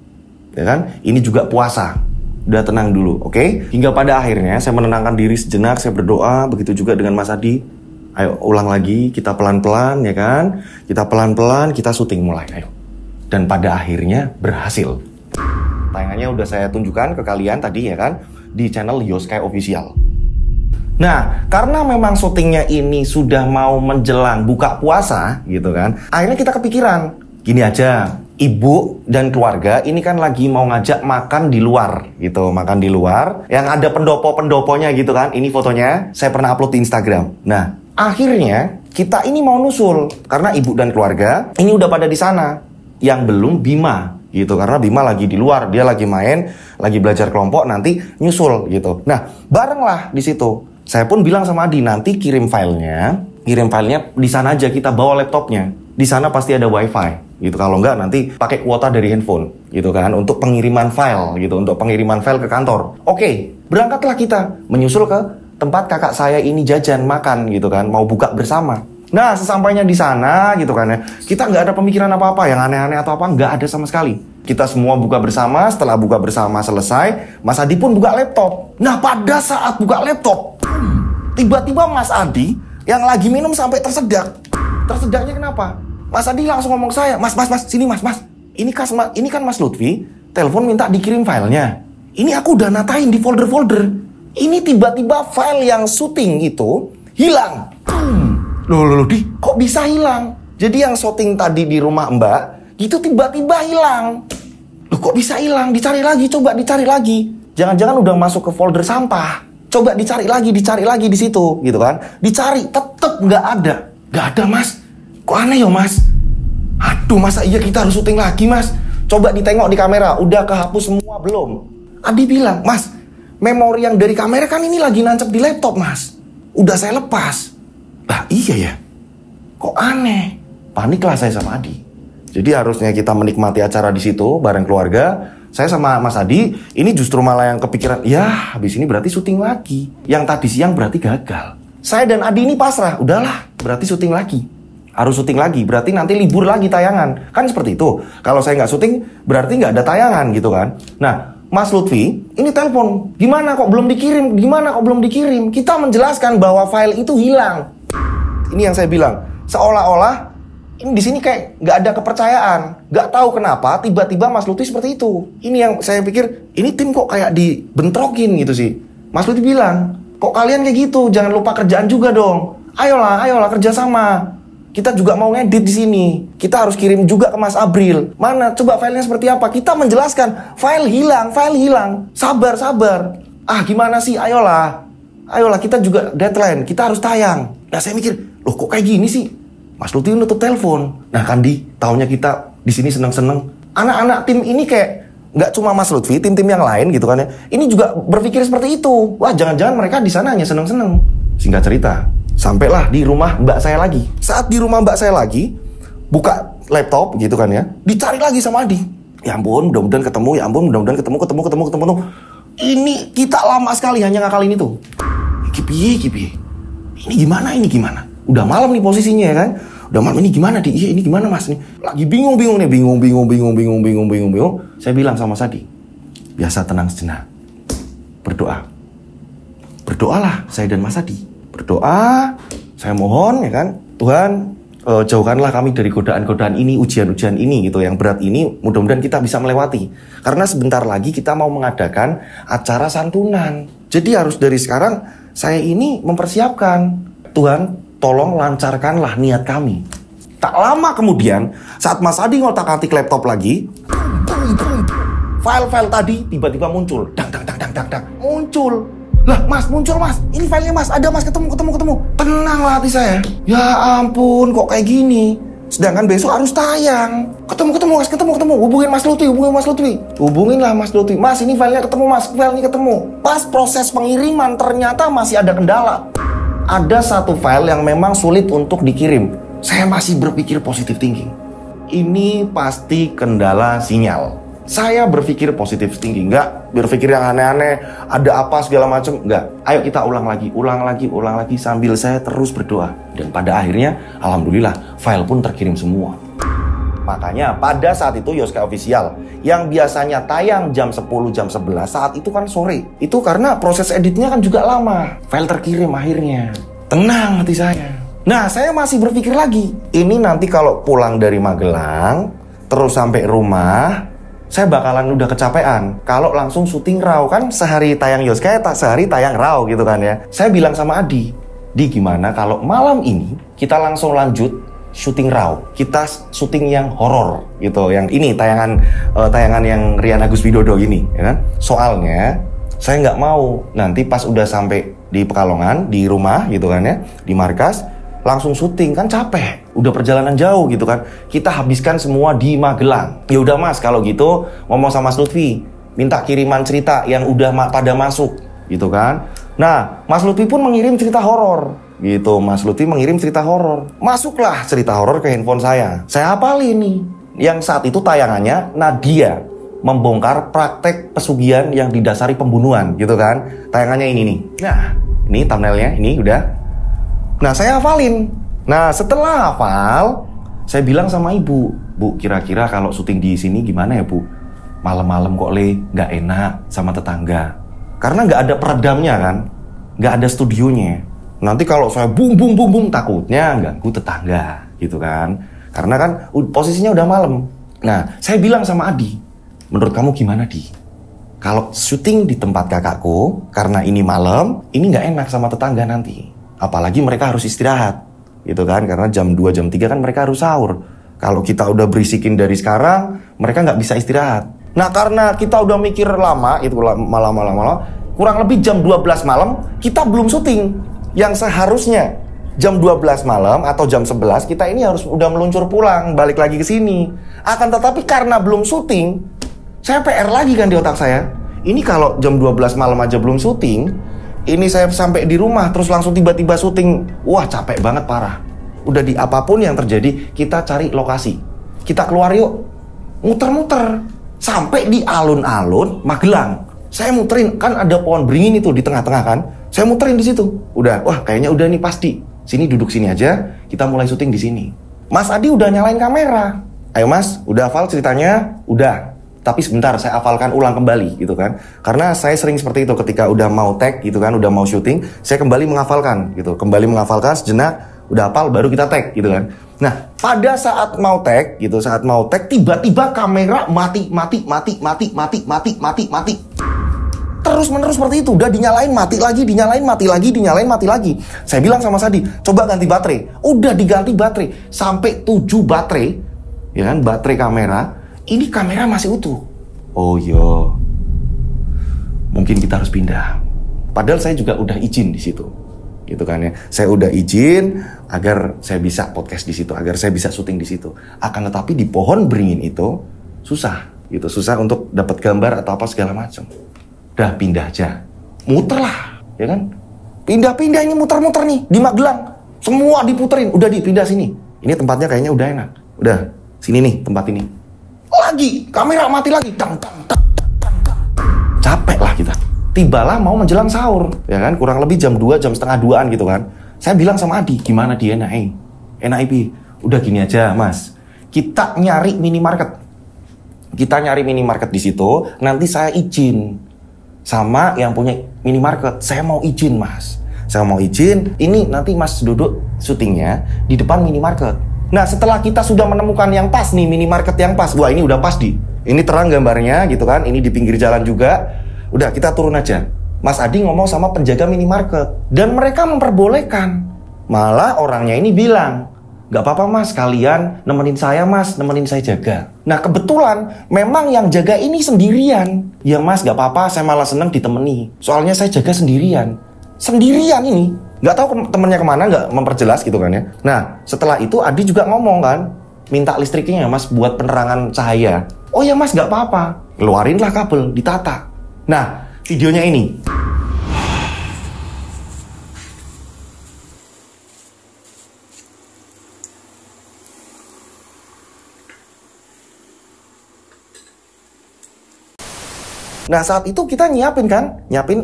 Ya kan? Ini juga puasa. Udah tenang dulu, oke? Hingga pada akhirnya saya menenangkan diri sejenak, saya berdoa, begitu juga dengan Mas Adi. Ayo ulang lagi, kita pelan-pelan ya kan. Kita pelan-pelan, kita syuting mulai, ayo. Dan pada akhirnya berhasil. Tayangannya udah saya tunjukkan ke kalian tadi ya kan, di channel Yoska Official. Nah, karena memang syutingnya ini sudah mau menjelang buka puasa gitu kan, akhirnya kita kepikiran, gini aja, ibu dan keluarga ini kan lagi mau ngajak makan di luar gitu, makan di luar yang ada pendopo-pendoponya gitu kan. Ini fotonya saya pernah upload di Instagram. Nah, akhirnya kita ini mau nusul karena ibu dan keluarga ini udah pada di sana. Yang belum Bima gitu, karena Bima lagi di luar, dia lagi main, lagi belajar kelompok, nanti nyusul gitu. Nah, bareng lah di situ. Saya pun bilang sama Adi, nanti kirim filenya di sana aja, kita bawa laptopnya. Di sana pasti ada wifi gitu. Kalau enggak nanti pakai kuota dari handphone gitu kan, untuk pengiriman file gitu, untuk pengiriman file ke kantor. Oke, berangkatlah kita menyusul ke tempat kakak saya ini jajan makan gitu kan, mau buka bersama. Nah, sesampainya di sana gitu kan ya, kita nggak ada pemikiran apa-apa yang aneh-aneh atau apa, nggak ada sama sekali. Kita semua buka bersama. Setelah buka bersama selesai, Mas Adi pun buka laptop. Nah, pada saat buka laptop, tiba-tiba Mas Adi yang lagi minum sampai tersedak. Tersedaknya kenapa? Mas Adi langsung ngomong ke saya, Mas, sini Mas. Ini kan Mas Lutfi telepon minta dikirim filenya. Ini aku udah natain di folder-folder. Ini tiba-tiba file yang syuting itu hilang. Loh, Di, kok bisa hilang? Jadi yang syuting tadi di rumah Mbak, itu tiba-tiba hilang. Loh, kok bisa hilang? Coba dicari lagi. Jangan-jangan udah masuk ke folder sampah. Coba dicari lagi di situ, gitu kan? Dicari, tetep nggak ada. Nggak ada, Mas. Kok aneh ya, Mas? Aduh, masa iya kita harus syuting lagi, Mas? Coba ditengok di kamera, udah kehapus semua belum? Adi bilang, Mas, memori yang dari kamera kan ini lagi nancep di laptop, Mas. Udah saya lepas. Lah iya ya, kok aneh. Paniklah saya sama Adi. Jadi harusnya kita menikmati acara di situ bareng keluarga. Saya sama Mas Adi, ini justru malah yang kepikiran, ya habis ini berarti syuting lagi. Yang tadi siang berarti gagal. Saya dan Adi ini pasrah, udahlah berarti syuting lagi. Harus syuting lagi, berarti nanti libur lagi tayangan. Kan seperti itu. Kalau saya nggak syuting, berarti nggak ada tayangan gitu kan. Nah, Mas Lutfi, ini telepon. Gimana kok belum dikirim? Gimana kok belum dikirim? Kita menjelaskan bahwa file itu hilang. Ini yang saya bilang. Seolah-olah ini di sini kayak nggak ada kepercayaan. Nggak tahu kenapa tiba-tiba Mas Lutfi seperti itu. Ini yang saya pikir, ini tim kok kayak dibentrokin gitu sih. Mas Lutfi bilang, kok kalian kayak gitu? Jangan lupa kerjaan juga dong. Ayolah kerjasama. Kita juga mau ngedit di sini. Kita harus kirim juga ke Mas Abril. Mana? Coba filenya seperti apa? Kita menjelaskan. File hilang. Sabar. Ah, gimana sih? Ayolah, kita juga deadline. Kita harus tayang. Nah, saya mikir, loh kok kayak gini sih? Mas Lutfi nutup telepon. Nah, Kandi, taunya kita di sini seneng-seneng. Anak-anak tim ini kayak nggak cuma Mas Lutfi, tim-tim yang lain gitu kan ya. Ini juga berpikir seperti itu. Wah, jangan-jangan mereka di sana hanya seneng-seneng. Singkat cerita, sampailah di rumah mbak saya lagi. Saat di rumah mbak saya lagi, buka laptop gitu kan ya, dicari lagi sama Adi. Ya ampun, mudah-mudahan ketemu. Ya ampun, mudah-mudahan ketemu. Ini kita lama sekali hanya ngakalin itu. Kipi. Ini gimana? Udah malam nih posisinya ya kan. Udah malam, ini gimana di? Iya, ini gimana Mas nih? Lagi bingung nih, bingung. Saya bilang sama Sadi, biasa tenang sejenak. Berdoalah saya dan Mas Adi. Berdoa, saya mohon ya kan, Tuhan jauhkanlah kami dari godaan-godaan ini, ujian-ujian ini gitu, yang berat ini, mudah-mudahan kita bisa melewati. Karena sebentar lagi kita mau mengadakan acara santunan. Jadi harus dari sekarang saya ini mempersiapkan. Tuhan, tolong lancarkanlah niat kami. Tak lama kemudian, saat Mas Adi ngotak-atik laptop lagi, file-file tadi tiba-tiba muncul. Dang. Muncul. Lah Mas, muncul Mas, ini filenya Mas, ada Mas, ketemu. Tenanglah hati saya. Ya ampun, kok kayak gini. Sedangkan besok harus tayang. Ketemu Mas, hubungin Mas Lutfi. Hubunginlah Mas Lutfi. Mas, ini filenya ketemu Mas, filenya ketemu. Pas proses pengiriman ternyata masih ada kendala. Ada satu file yang memang sulit untuk dikirim. Saya masih berpikir positive thinking. Ini pasti kendala sinyal. Saya berpikir positif tinggi, enggak berpikir yang aneh-aneh, ada apa segala macam, enggak. Ayo kita ulang lagi sambil saya terus berdoa. Dan pada akhirnya, alhamdulillah, file pun terkirim semua. Makanya pada saat itu Yoska Official yang biasanya tayang jam 10, jam 11, saat itu kan sore. Itu karena proses editnya kan juga lama. File terkirim akhirnya. Tenang hati saya. Nah, saya masih berpikir lagi. Ini nanti kalau pulang dari Magelang, terus sampai rumah, saya bakalan udah kecapean. Kalau langsung syuting raw kan sehari tayang Yoska, sehari tayang raw gitu kan ya. Saya bilang sama Adi, Di gimana kalau malam ini kita langsung lanjut syuting raw. Kita syuting yang horor gitu. Yang ini tayangan yang Rian Agus Widodo ini, ya kan? Soalnya saya nggak mau nanti pas udah sampai di Pekalongan, di rumah gitu kan ya, di markas, langsung syuting kan capek, udah perjalanan jauh gitu kan, kita habiskan semua di Magelang. Ya udah Mas, kalau gitu ngomong sama Mas Lutfi, minta kiriman cerita yang udah pada masuk gitu kan. Nah, Mas Lutfi pun mengirim cerita horor gitu. Mas Lutfi mengirim cerita horor, masuklah cerita horor ke handphone saya hafalin nih. Yang saat itu tayangannya Nadia membongkar praktek pesugihan yang didasari pembunuhan gitu kan. Tayangannya ini nih. Nah, ini thumbnailnya, ini udah. Nah, saya hafalin. Nah, setelah hafal, saya bilang sama ibu, Bu, kira-kira kalau syuting di sini gimana ya, Bu? Malam-malam kok nggak enak sama tetangga. Karena nggak ada peredamnya kan, nggak ada studionya. Nanti kalau saya bum, takutnya ganggu tetangga gitu kan. Karena kan posisinya udah malam. Nah, saya bilang sama Adi, menurut kamu gimana, Di? Kalau syuting di tempat kakakku, karena ini malam, ini nggak enak sama tetangga nanti. Apalagi mereka harus istirahat, gitu kan? Karena jam 2, jam 3 kan mereka harus sahur. Kalau kita udah berisikin dari sekarang, mereka nggak bisa istirahat. Nah, karena kita udah mikir lama, itu malam, kurang lebih jam 12 malam, kita belum syuting. Yang seharusnya jam 12 malam atau jam 11, kita ini harus udah meluncur pulang, balik lagi ke sini. Akan tetapi karena belum syuting, saya PR lagi kan di otak saya. Ini kalau jam 12 malam aja belum syuting, ini saya sampai di rumah terus langsung tiba-tiba syuting. Wah, capek banget parah. Udah di apapun yang terjadi, kita cari lokasi. Kita keluar yuk. Muter-muter. Sampai di alun-alun Magelang. Saya muterin, kan ada pohon beringin itu di tengah-tengah kan. Saya muterin di situ. Udah, wah kayaknya udah nih pasti. Sini duduk sini aja, kita mulai syuting di sini. Mas Adi udah nyalain kamera. Ayo mas, udah hafal ceritanya? Udah. Tapi sebentar, saya hafalkan ulang kembali gitu kan. Karena saya sering seperti itu ketika udah mau tag gitu kan, udah mau syuting, saya kembali menghafalkan gitu. Kembali menghafalkan sejenak, udah hafal baru kita tag gitu kan. Nah, pada saat mau tag gitu, tiba-tiba kamera mati. Terus menerus seperti itu, udah dinyalain mati lagi. Saya bilang sama Sadi, coba ganti baterai. Udah diganti baterai sampai 7 baterai, ya kan, baterai kamera. Ini kamera masih utuh. Oh iya, mungkin kita harus pindah. Padahal saya juga udah izin di situ, gitu kan ya. Saya udah izin agar saya bisa podcast di situ, agar saya bisa syuting di situ. Akan tetapi di pohon beringin itu susah, gitu, susah untuk dapat gambar atau apa segala macam. Udah pindah aja, muter lah, ya kan? Pindah ini muter-muter nih di Magelang, semua diputerin. Udah dipindah sini. Ini tempatnya kayaknya udah enak. Udah sini nih tempat ini. Lagi kamera mati lagi. Capek lah kita. Tibalah mau menjelang sahur, ya kan? Kurang lebih jam 2, jam setengah 2-an gitu kan. Saya bilang sama Adi, gimana dia enak Ibi. Udah gini aja mas, kita nyari minimarket. Kita nyari minimarket di situ. Nanti saya izin sama yang punya minimarket. Saya mau izin mas. Saya mau izin. Ini nanti mas duduk syutingnya di depan minimarket. Nah setelah kita sudah menemukan yang pas nih, minimarket yang pas. Wah ini udah pas ini terang gambarnya gitu kan. Ini di pinggir jalan juga. Udah kita turun aja. Mas Adi ngomong sama penjaga minimarket. Dan mereka memperbolehkan. Malah orangnya ini bilang, gak apa-apa mas, kalian nemenin saya mas, nemenin saya jaga. Nah kebetulan memang yang jaga ini sendirian. Ya mas gak apa-apa, saya malah seneng ditemani. Soalnya saya jaga sendirian. Sendirian ini. Gak tahu temennya kemana, gak memperjelas gitu kan ya. Nah setelah itu Adi juga ngomong kan, minta listriknya mas buat penerangan cahaya. Oh ya mas gak apa-apa. Keluarinlah kabel, ditata. Nah videonya ini. Nah saat itu kita nyiapin,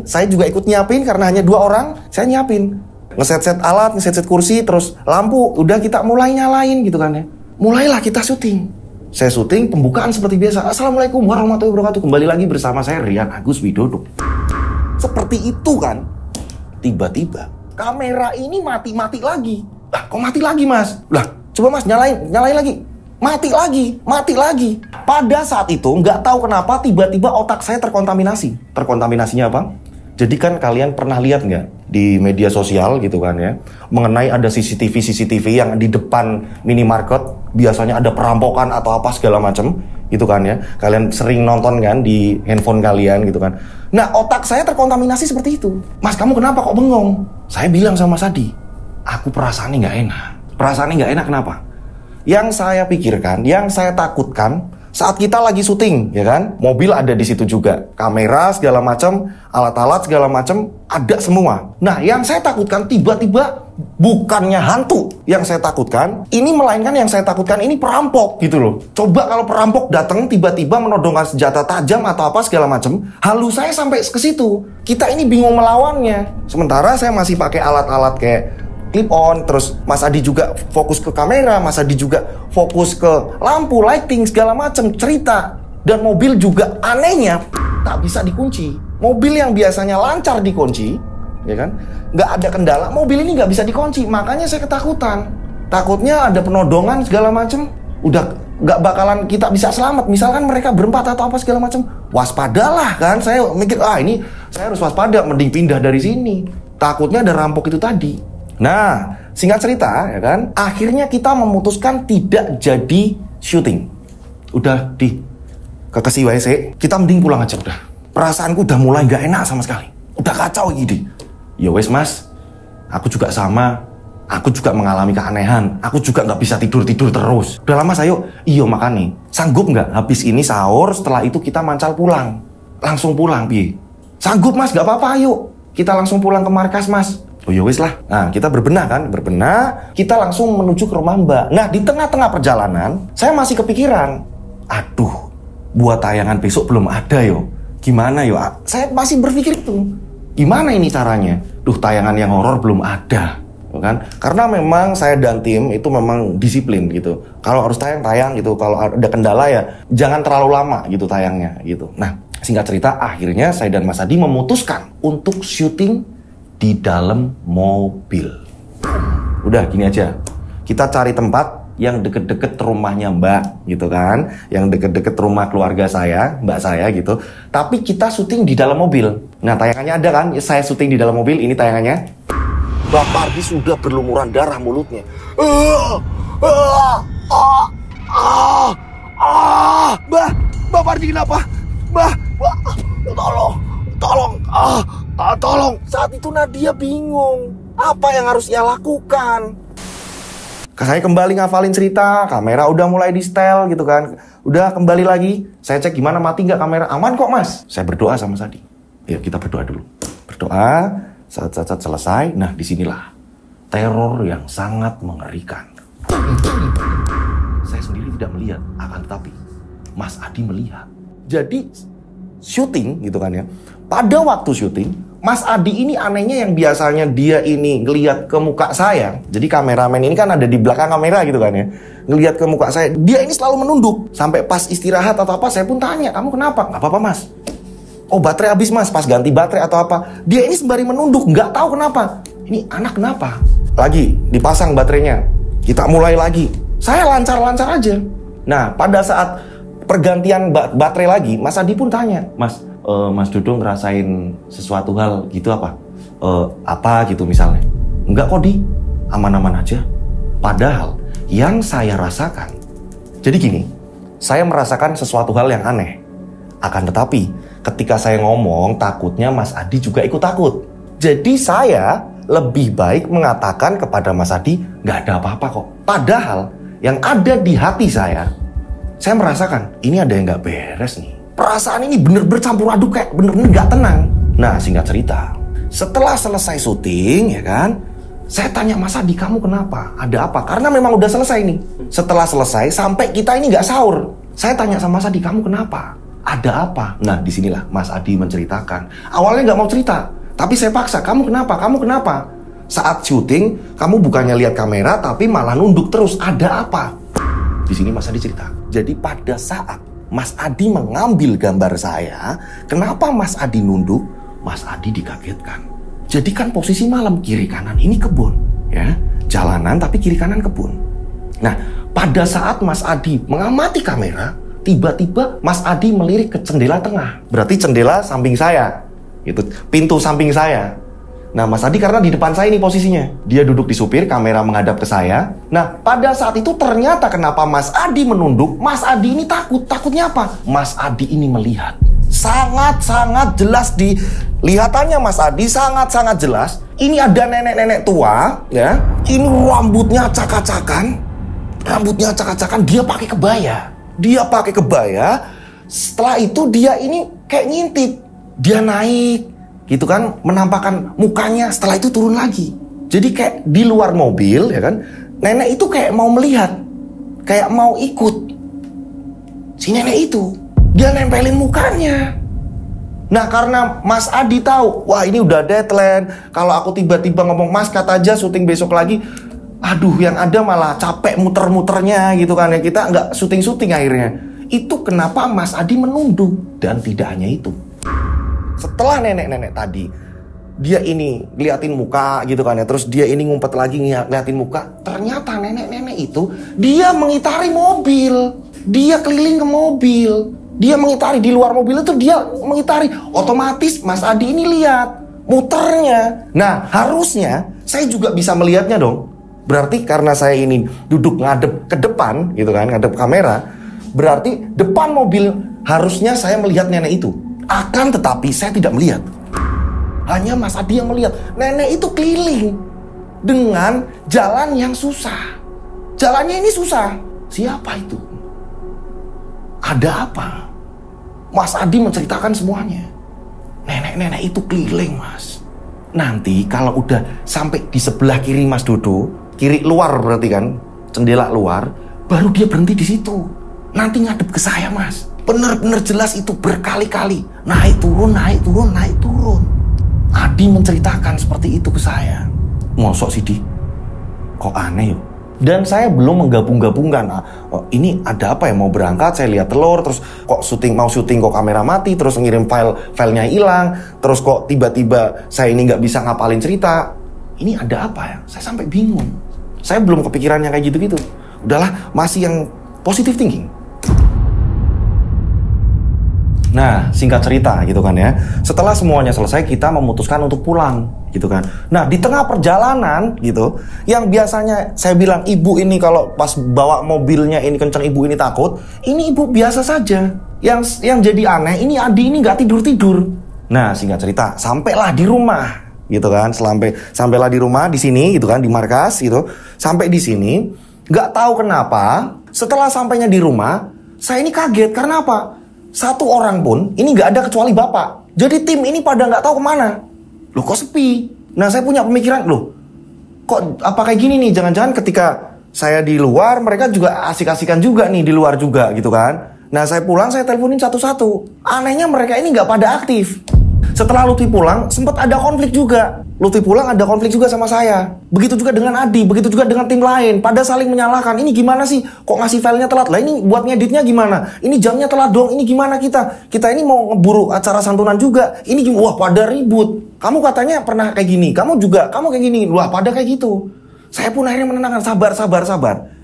saya juga ikut nyiapin karena hanya 2 orang, saya nyiapin. Ngeset-set alat, ngeset-set kursi, terus lampu, udah kita mulai nyalain gitu kan ya. Mulailah kita syuting. Saya syuting, pembukaan seperti biasa. Assalamualaikum warahmatullahi wabarakatuh. Kembali lagi bersama saya Rian Agus Widodo. Seperti itu kan. Tiba-tiba kamera ini mati lagi. Lah kok mati lagi mas? Lah coba mas nyalain lagi. Mati lagi. Pada saat itu nggak tahu kenapa tiba-tiba otak saya terkontaminasi. Terkontaminasinya apa? Jadi kan kalian pernah lihat nggak di media sosial gitu kan ya, mengenai ada CCTV yang di depan minimarket biasanya ada perampokan atau apa segala macam gitu kan ya. Kalian sering nonton kan di handphone kalian gitu kan. Nah otak saya terkontaminasi seperti itu. Mas kamu kenapa kok bengong? Saya bilang sama Sadi, aku perasaannya nggak enak. Perasaannya nggak enak kenapa? Yang saya pikirkan, yang saya takutkan saat kita lagi syuting, ya kan? Mobil ada di situ juga, kamera segala macam, alat-alat segala macam ada semua. Nah, yang saya takutkan tiba-tiba bukannya hantu yang saya takutkan, ini melainkan yang saya takutkan ini perampok gitu loh. Coba kalau perampok datang tiba-tiba menodongkan senjata tajam atau apa segala macam, halu saya sampai ke situ. Kita ini bingung melawannya. Sementara saya masih pakai alat-alat kayak clip on, terus Mas Adi juga fokus ke kamera, Mas Adi juga fokus ke lampu, lighting, segala macam, cerita. Dan mobil juga anehnya tak bisa dikunci. Mobil yang biasanya lancar dikunci, ya kan, nggak ada kendala, mobil ini nggak bisa dikunci. Makanya saya ketakutan. Takutnya ada penodongan segala macam, udah nggak bakalan kita bisa selamat. Misalkan mereka berempat atau apa segala macam, waspadalah kan. Saya mikir, ini saya harus waspada, mending pindah dari sini. Takutnya ada rampok itu tadi. Nah, singkat cerita ya kan, akhirnya kita memutuskan tidak jadi syuting. Udah di kekesi WC, kita mending pulang aja udah. Perasaanku udah mulai gak enak sama sekali. Udah kacau gini. Ya wes mas, aku juga sama. Aku juga mengalami keanehan. Aku juga gak bisa tidur-tidur terus. Udah lama saya, iyo makanya. Sanggup gak habis ini sahur, setelah itu kita mancal pulang. Langsung pulang, Bi. Sanggup mas, gak apa-apa ayo. Kita langsung pulang ke markas mas. Oh ya wis lah. Nah kita berbenah, kita langsung menuju ke rumah Mbak. Nah di tengah-tengah perjalanan saya masih kepikiran, aduh buat tayangan besok belum ada yo. Gimana yo? Saya masih berpikir itu. Gimana ini caranya? Duh, tayangan yang horor belum ada. Kan? Karena memang saya dan tim itu memang disiplin gitu. Kalau harus tayang gitu. Kalau ada kendala ya jangan terlalu lama gitu tayangnya gitu. Nah, singkat cerita akhirnya saya dan Mas Adi memutuskan untuk syuting di dalam mobil. Udah gini aja. Kita cari tempat yang deket-deket rumahnya Mbak gitu kan. Yang deket-deket rumah keluarga saya, Mbak saya gitu. Tapi kita syuting di dalam mobil. Nah, tayangannya ada kan? Saya syuting di dalam mobil, ini tayangannya. Mbak Pardi sudah berlumuran darah mulutnya. Mbak Pardi kenapa? Mbak, tolong. Saat itu Nadia bingung. Apa yang harus ia lakukan? Saya kembali ngafalin cerita, kamera udah mulai di setel gitu kan. Udah kembali lagi, saya cek gimana mati nggak kamera. Aman kok Mas. Saya berdoa sama Sadi. Ya kita berdoa dulu. Berdoa. Saat selesai, nah disinilah teror yang sangat mengerikan. Saya sendiri tidak melihat, akan tetapi Mas Adi melihat. Jadi syuting gitu kan ya. Pada waktu syuting, Mas Adi ini anehnya yang biasanya dia ini ngelihat ke muka saya. Jadi kameramen ini kan ada di belakang kamera gitu kan ya. Ngelihat ke muka saya, dia ini selalu menunduk. Sampai pas istirahat atau apa, saya pun tanya, kamu kenapa? Nggak apa-apa Mas. Oh baterai habis Mas, pas ganti baterai atau apa. Dia ini sembari menunduk, nggak tahu kenapa. Ini anak kenapa? Lagi, dipasang baterainya. Kita mulai lagi. Saya lancar-lancar aja. Nah, pada saat pergantian baterai lagi, Mas Adi pun tanya, Mas Dodo ngerasain sesuatu hal gitu apa? Apa gitu misalnya. Enggak kok Di, aman-aman aja. Padahal, yang saya rasakan. Jadi gini, saya merasakan sesuatu hal yang aneh. Akan tetapi, ketika saya ngomong, takutnya Mas Adi juga ikut takut. Jadi saya lebih baik mengatakan kepada Mas Adi, nggak ada apa-apa kok. Padahal yang ada di hati saya merasakan, ini ada yang nggak beres nih. Perasaan ini bener bercampur aduk kayak bener-bener nggak tenang. Nah singkat cerita, setelah selesai syuting ya kan, saya tanya Mas Adi, kamu kenapa? Ada apa? Karena memang udah selesai nih. Setelah selesai, sampai kita ini nggak sahur. Saya tanya sama Mas Adi, kamu kenapa? Ada apa? Nah disinilah Mas Adi menceritakan. Awalnya nggak mau cerita, tapi saya paksa. Kamu kenapa? Kamu kenapa? Saat syuting, kamu bukannya lihat kamera, tapi malah nunduk terus. Ada apa? Di sini Mas Adi cerita. Jadi pada saat Mas Adi mengambil gambar saya, kenapa Mas Adi nunduk? Mas Adi dikagetkan. Jadi kan posisi malam, kiri kanan ini kebun, ya, jalanan tapi kiri kanan kebun. Nah pada saat Mas Adi mengamati kamera, tiba-tiba Mas Adi melirik ke jendela tengah. Berarti jendela samping saya. Itu pintu samping saya. Nah, Mas Adi karena di depan saya ini posisinya. Dia duduk di supir, kamera menghadap ke saya. Nah, pada saat itu ternyata kenapa Mas Adi menunduk, Mas Adi ini takut. Takutnya apa? Mas Adi ini melihat. Sangat-sangat jelas lihatannya Mas Adi sangat-sangat jelas. Ini ada nenek-nenek tua, ya. Ini rambutnya acak-acakan. Dia pakai kebaya. Setelah itu dia ini kayak ngintip. Dia naik gitu kan, menampakkan mukanya, setelah itu turun lagi. Jadi kayak di luar mobil ya kan, nenek itu kayak mau melihat, kayak mau ikut. Si nenek itu, dia nempelin mukanya. Nah karena Mas Adi tahu, wah ini udah deadline. Kalau aku tiba-tiba ngomong Mas cut aja syuting besok lagi, aduh yang ada malah capek muter-muternya gitu kan ya. Kita nggak syuting-syuting akhirnya. Itu kenapa Mas Adi menunduk. Dan tidak hanya itu, setelah nenek-nenek tadi dia ini ngeliatin muka gitu kan ya, terus dia ini ngumpet lagi ngeliatin muka, ternyata nenek-nenek itu dia mengitari mobil. Dia keliling ke mobil, dia mengitari di luar mobil itu, dia mengitari. Otomatis Mas Adi ini lihat muternya. Nah harusnya saya juga bisa melihatnya dong. Berarti karena saya ini duduk ngadep ke depan gitu kan, ngadep kamera, berarti depan mobil harusnya saya melihat nenek itu. Akan tetapi saya tidak melihat. Hanya Mas Adi yang melihat. Nenek itu keliling dengan jalan yang susah. Jalannya ini susah. Siapa itu? Ada apa? Mas Adi menceritakan semuanya. Nenek-nenek itu keliling Mas. Nanti kalau udah sampai di sebelah kiri Mas Dodo, kiri luar berarti kan, jendela luar, baru dia berhenti di situ. Nanti ngadep ke saya Mas. Bener-bener jelas itu berkali-kali. Naik turun, naik turun, naik turun. Adi menceritakan seperti itu ke saya. Mosok sih, Di? Kok aneh yuk? Dan saya belum menggabung-gabungkan. Oh, ini ada apa ya, mau berangkat, saya lihat telur, terus kok mau syuting kok kamera mati, terus ngirim filenya hilang, terus kok tiba-tiba saya ini nggak bisa ngapalin cerita. Ini ada apa ya? Saya sampai bingung. Saya belum kepikiran yang kayak gitu-gitu. Udahlah, masih yang positive thinking. Nah, singkat cerita gitu kan ya. Setelah semuanya selesai, kita memutuskan untuk pulang gitu kan. Nah, di tengah perjalanan gitu, yang biasanya saya bilang ibu ini kalau pas bawa mobilnya ini kenceng, ibu ini takut, ini ibu biasa saja. Yang jadi aneh, ini Adi ini nggak tidur-tidur. Nah, singkat cerita, sampailah di rumah gitu kan. Sampailah di rumah di sini gitu kan, di markas gitu. Sampai di sini, nggak tahu kenapa, setelah sampainya di rumah, saya ini kaget karena apa? Satu orang pun ini nggak ada kecuali bapak. Jadi tim ini pada nggak tahu kemana. Loh, kok sepi? Nah, saya punya pemikiran, loh, kok apa kayak gini nih? Jangan-jangan ketika saya di luar, mereka juga asik-asikan juga nih di luar juga gitu kan. Nah, saya pulang, saya teleponin satu-satu. Anehnya mereka ini nggak pada aktif. Setelah Lutfi pulang, sempat ada konflik juga. Lutfi pulang ada konflik juga sama saya. Begitu juga dengan Adi, begitu juga dengan tim lain. Pada saling menyalahkan, ini gimana sih? Kok ngasih filenya telat? Lah ini buat ngeditnya gimana? Ini jamnya telat dong, ini gimana kita? Kita ini mau ngeburu acara santunan juga. Ini wah pada ribut. Kamu katanya pernah kayak gini, kamu kayak gini. Wah pada kayak gitu. Saya pun akhirnya menenangkan, sabar.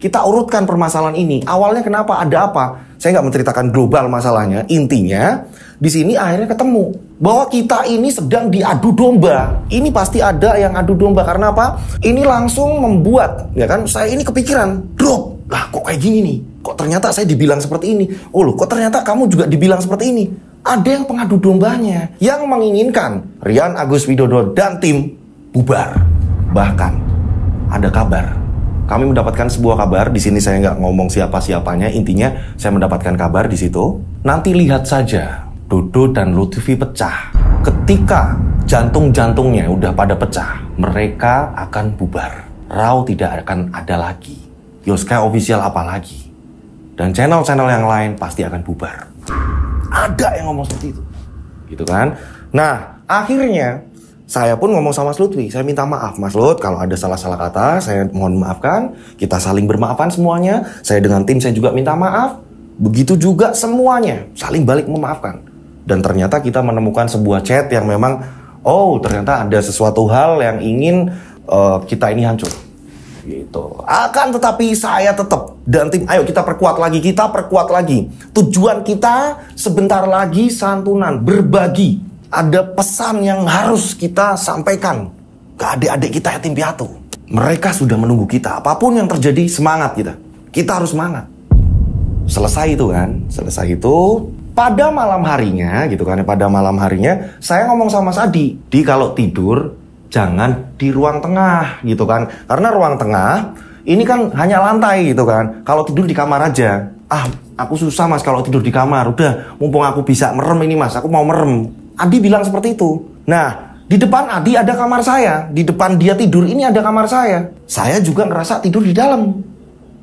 Kita urutkan permasalahan ini. Awalnya kenapa, ada apa? Saya nggak menceritakan global masalahnya. Intinya, di sini akhirnya ketemu bahwa kita ini sedang diadu domba. Ini pasti ada yang adu domba. Karena apa? Ini langsung membuat, ya kan? Saya ini kepikiran, drop. Lah kok kayak gini nih? Kok ternyata saya dibilang seperti ini? Oh loh, kok ternyata kamu juga dibilang seperti ini? Ada yang pengadu dombanya yang menginginkan Rian Agus Widodo dan tim bubar. Bahkan ada kabar. Kami mendapatkan sebuah kabar. Di sini saya nggak ngomong siapa-siapanya. Intinya saya mendapatkan kabar di situ. Nanti lihat saja, Dodo dan Lutfi pecah. Ketika jantung-jantungnya udah pada pecah, mereka akan bubar. Raw tidak akan ada lagi. Yoska Official apalagi. Dan channel-channel yang lain pasti akan bubar. Ada yang ngomong seperti itu. Gitu kan? Nah, akhirnya saya pun ngomong sama Mas Lutfi, saya minta maaf Mas Lut, kalau ada salah-salah kata, saya mohon maafkan. Kita saling bermaafan semuanya. Saya dengan tim saya juga minta maaf. Begitu juga semuanya, saling balik memaafkan. Dan ternyata kita menemukan sebuah chat yang memang, oh ternyata ada sesuatu hal yang ingin kita ini hancur. Gitu. Akan tetapi saya tetap dan tim, ayo kita perkuat lagi. Tujuan kita sebentar lagi santunan, berbagi. Ada pesan yang harus kita sampaikan ke adik-adik kita yatim piatu. Mereka sudah menunggu kita. Apapun yang terjadi, semangat kita. Kita harus semangat. Selesai itu kan. Selesai itu. Pada malam harinya, gitu kan. Pada malam harinya, saya ngomong sama Mas Adi. Di kalau tidur, jangan di ruang tengah, gitu kan. Karena ruang tengah, ini kan hanya lantai, gitu kan. Kalau tidur di kamar aja. Aku susah Mas kalau tidur di kamar. Udah, mumpung aku bisa merem ini Mas. Aku mau merem. Adi bilang seperti itu. Nah, di depan Adi ada kamar saya. Di depan dia tidur ini ada kamar saya. Saya juga ngerasa tidur di dalam.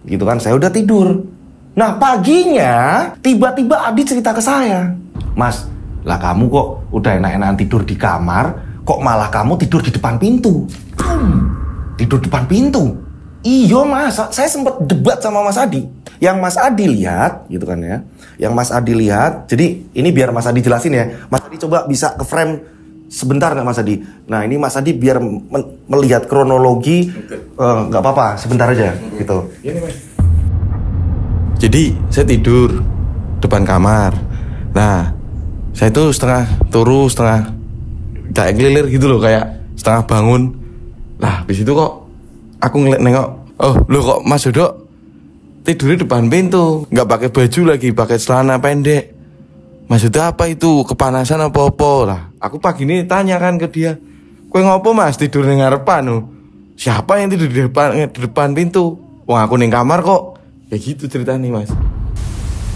Gitu kan, saya udah tidur. Nah, paginya tiba-tiba Adi cerita ke saya. Mas, lah kamu kok udah enak-enakan tidur di kamar, kok malah kamu tidur di depan pintu? Tidur depan pintu? Iya Mas, saya sempat debat sama Mas Adi. Yang Mas Adi lihat, gitu kan ya. Yang Mas Adi lihat, jadi ini biar Mas Adi jelasin ya. Mas Adi coba bisa ke frame sebentar nggak Mas Adi? Nah ini Mas Adi biar melihat kronologi, nggak apa-apa, sebentar aja gitu. Ini Mas. Jadi saya tidur depan kamar. Nah saya itu setengah turu, setengah kayak ngelilir gitu loh, kayak setengah bangun. Lah habis itu kok aku nengok, oh lo kok Mas Dodo tidurnya depan pintu, nggak pakai baju lagi, pakai celana pendek. Maksudnya apa itu? Kepanasan apa-apa lah. Aku pagi ini tanya kan ke dia, kowe ngopo Mas tidur ning ngarepan? Siapa yang tidur di depan pintu? Wah aku ning kamar kok. Ya gitu ceritanya Mas.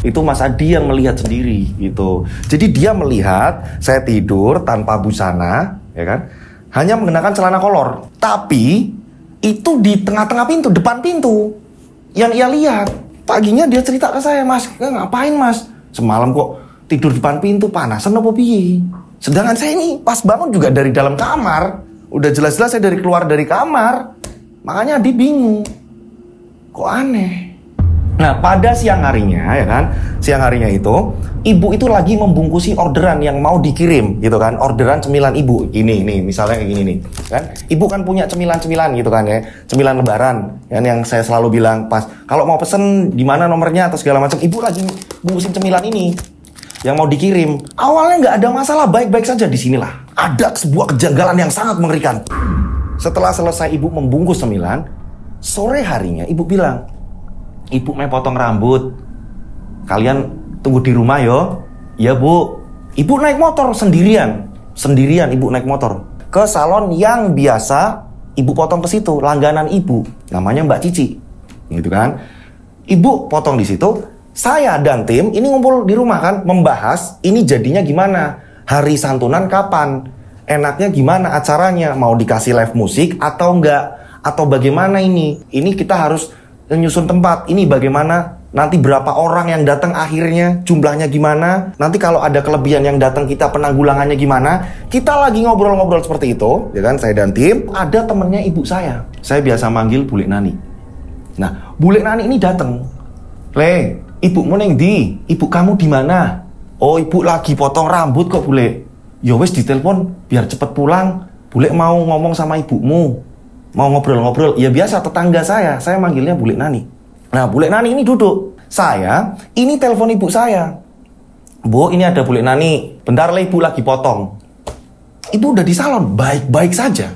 Itu Mas Adi yang melihat sendiri gitu. Jadi dia melihat saya tidur tanpa busana, ya kan? Hanya menggunakan celana kolor. Tapi itu di tengah-tengah pintu, depan pintu. Yang ia lihat, paginya dia cerita ke saya, Mas, ngapain Mas? Semalam kok tidur depan pintu, panasan apa piye? Sedangkan saya ini pas bangun juga dari dalam kamar. Udah jelas-jelas saya keluar dari kamar. Makanya Adi bingung. Kok aneh? Nah, pada siang harinya ya kan, siang harinya itu ibu itu lagi membungkusi orderan yang mau dikirim gitu kan, orderan cemilan ibu. Ini nih, misalnya kayak gini nih, kan? Ibu kan punya cemilan-cemilan gitu kan ya, cemilan lebaran kan, yang saya selalu bilang pas kalau mau pesen gimana nomornya atau segala macam, ibu lagi bungkusin cemilan ini yang mau dikirim. Awalnya nggak ada masalah, baik-baik saja. Disinilah ada sebuah kejanggalan yang sangat mengerikan. Setelah selesai ibu membungkus cemilan, sore harinya ibu bilang, ibu mau potong rambut, kalian tunggu di rumah yo. Ya bu. Ibu naik motor sendirian ibu naik motor ke salon yang biasa ibu potong ke situ, langganan ibu, namanya Mbak Cici, gitu kan. Ibu potong di situ, saya dan tim ini ngumpul di rumah kan, membahas ini jadinya gimana, hari santunan kapan, enaknya gimana acaranya, mau dikasih live musik atau enggak, atau bagaimana ini kita harus nyusun tempat, ini bagaimana, nanti berapa orang yang datang akhirnya, jumlahnya gimana, nanti kalau ada kelebihan yang datang kita penanggulangannya gimana. Kita lagi ngobrol-ngobrol seperti itu, ya kan, saya dan tim, ada temennya ibu saya biasa manggil Bule Nani. Nah, Bule Nani ini datang, Le, ibumu neng di, ibu kamu di mana? Oh, ibu lagi potong rambut kok Bule. Ya wes ditelepon biar cepet pulang, Bule mau ngomong sama ibumu, mau ngobrol-ngobrol. Ya biasa tetangga saya manggilnya Bule Nani. Nah, Bule Nani ini duduk. Saya, ini telepon ibu saya. Bu, ini ada Bule Nani. Bentar lah, ibu lagi potong. Ibu udah di salon, baik-baik saja.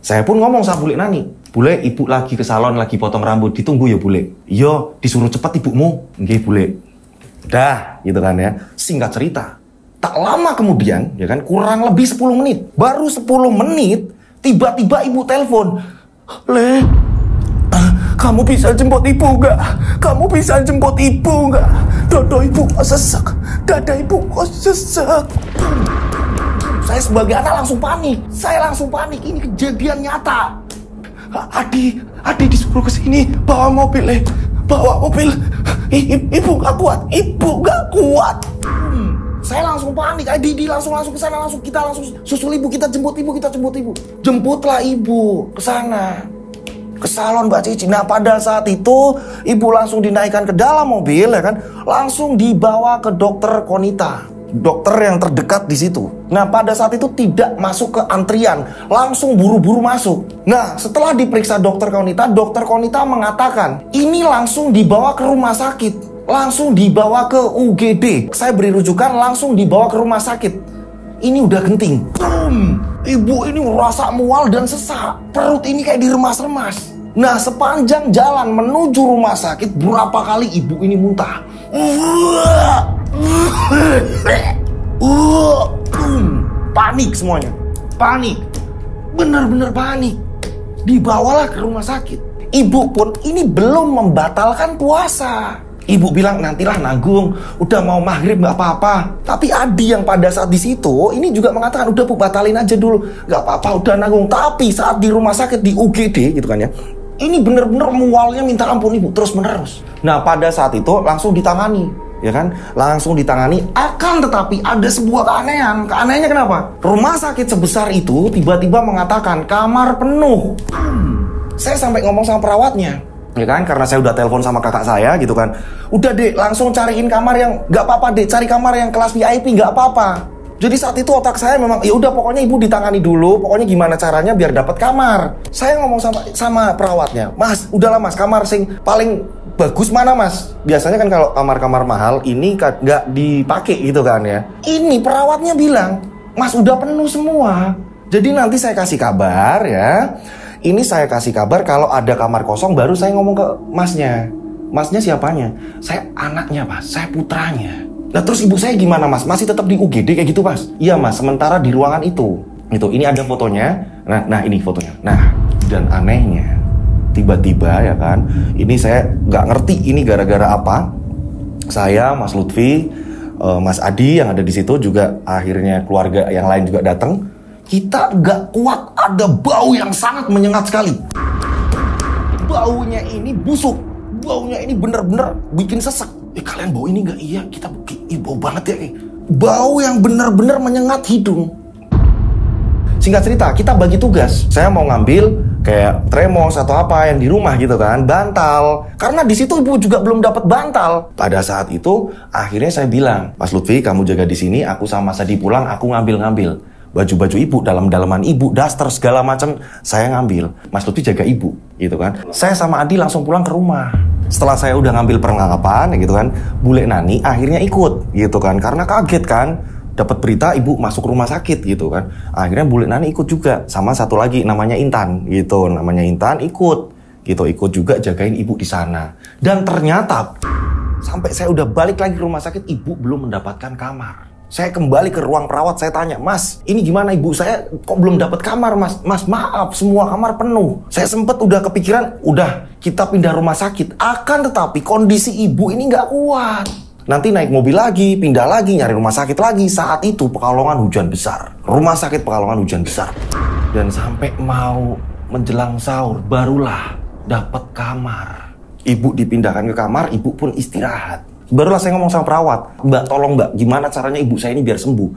Saya pun ngomong sama Bule Nani. Bule, ibu lagi ke salon, lagi potong rambut. Ditunggu ya Bule. Iya, disuruh cepet ibumu. Nggih Bule. Dah, gitu kan ya. Singkat cerita, tak lama kemudian, ya kan, kurang lebih 10 menit. Baru 10 menit, tiba-tiba ibu telepon. Le, kamu bisa jemput ibu nggak? Kamu bisa jemput ibu nggak? Dada ibu kok sesak. Dada ibu kok sesak. Saya sebagai anak langsung panik. Ini kejadian nyata. Adi disuruh ke sini bawa mobil, bawa mobil. Ibu nggak kuat. Saya langsung panik. Adi langsung ke sana, kita susul ibu, kita jemput ibu. Jemputlah ibu ke sana, ke salon Mbak Cici. Nah, pada saat itu ibu langsung dinaikkan ke dalam mobil, ya kan, langsung dibawa ke dokter Konita, dokter yang terdekat di situ. Nah, pada saat itu tidak masuk ke antrian, langsung buru-buru masuk. Nah, setelah diperiksa dokter Konita mengatakan ini langsung dibawa ke rumah sakit, langsung dibawa ke UGD. Saya beri rujukan, langsung dibawa ke rumah sakit. Ini udah genting. Boom. Ibu ini merasa mual dan sesak. Perut ini kayak diremas-remas. Nah, sepanjang jalan menuju rumah sakit, berapa kali ibu ini muntah. Panik semuanya. Panik. Bener-bener panik. Dibawalah ke rumah sakit. Ibu pun ini belum membatalkan puasa. Ibu bilang nantilah nanggung, udah mau maghrib nggak apa-apa. Tapi Adi yang pada saat di situ ini juga mengatakan udah Bu, batalin aja dulu, nggak apa-apa, udah nanggung. Tapi saat di rumah sakit di UGD gitu kan ya, ini bener-bener mualnya minta ampun ibu terus menerus. Nah, pada saat itu langsung ditangani, ya kan, langsung ditangani. Akan tetapi ada sebuah keanehan. Keanehannya kenapa? Rumah sakit sebesar itu tiba-tiba mengatakan kamar penuh. Saya sampai ngomong sama perawatnya, ya kan, karena saya udah telepon sama kakak saya gitu kan, udah dek langsung cariin kamar yang nggak apa-apa dek, cari kamar yang kelas VIP nggak apa-apa. Jadi saat itu otak saya memang ya udah pokoknya ibu ditangani dulu, pokoknya gimana caranya biar dapat kamar. Saya ngomong sama perawatnya, Mas, udahlah Mas, kamar sing paling bagus mana Mas? Biasanya kan kalau kamar-kamar mahal ini nggak dipakai gitu kan ya. Ini perawatnya bilang, Mas udah penuh semua. Jadi nanti saya kasih kabar ya. Ini saya kasih kabar kalau ada kamar kosong, baru saya ngomong ke masnya. Masnya siapanya? Saya anaknya Mas, saya putranya. Nah terus ibu saya gimana Mas? Masih tetap di UGD kayak gitu Mas? Iya Mas, sementara di ruangan itu. Ini ada fotonya. Nah ini fotonya. Nah, dan anehnya tiba-tiba ya kan, ini saya nggak ngerti ini gara-gara apa. Saya, Mas Lutfi, Mas Adi yang ada di situ juga, akhirnya keluarga yang lain juga datang. Kita nggak kuat, ada bau yang sangat menyengat sekali. Baunya ini busuk, baunya ini bener-bener bikin sesek, kalian bau ini nggak? Iya, kita bau banget ya. Bau yang benar-benar menyengat hidung. Singkat cerita, kita bagi tugas. Saya mau ngambil kayak tremos atau apa yang di rumah gitu kan, bantal. Karena di situ ibu juga belum dapat bantal. Pada saat itu, akhirnya saya bilang, Mas Lutfi, kamu jaga di sini. Aku sama Mas Adi pulang, aku ngambil baju-baju ibu, dalam-dalaman ibu, daster segala macam saya ngambil. Mas Lutfi jaga ibu, gitu kan. Saya sama Adi langsung pulang ke rumah. Setelah saya udah ngambil perlengkapan, gitu kan, Bule Nani akhirnya ikut, gitu kan, karena kaget kan, dapat berita ibu masuk rumah sakit, gitu kan. Akhirnya Bule Nani ikut juga, sama satu lagi namanya Intan, gitu, namanya Intan ikut, gitu, ikut juga jagain ibu di sana. Dan ternyata sampai saya udah balik lagi ke rumah sakit, ibu belum mendapatkan kamar. Saya kembali ke ruang perawat, saya tanya, Mas, ini gimana ibu saya kok belum dapat kamar, Mas? Mas, maaf, semua kamar penuh. Saya sempat udah kepikiran, udah kita pindah rumah sakit. Akan tetapi kondisi ibu ini nggak kuat. Nanti naik mobil lagi, pindah lagi, nyari rumah sakit lagi. Saat itu Pekalongan hujan besar. Rumah sakit Pekalongan hujan besar. Dan sampai mau menjelang sahur, barulah dapat kamar. Ibu dipindahkan ke kamar, ibu pun istirahat. Barulah saya ngomong sama perawat, Mbak tolong Mbak, gimana caranya ibu saya ini biar sembuh.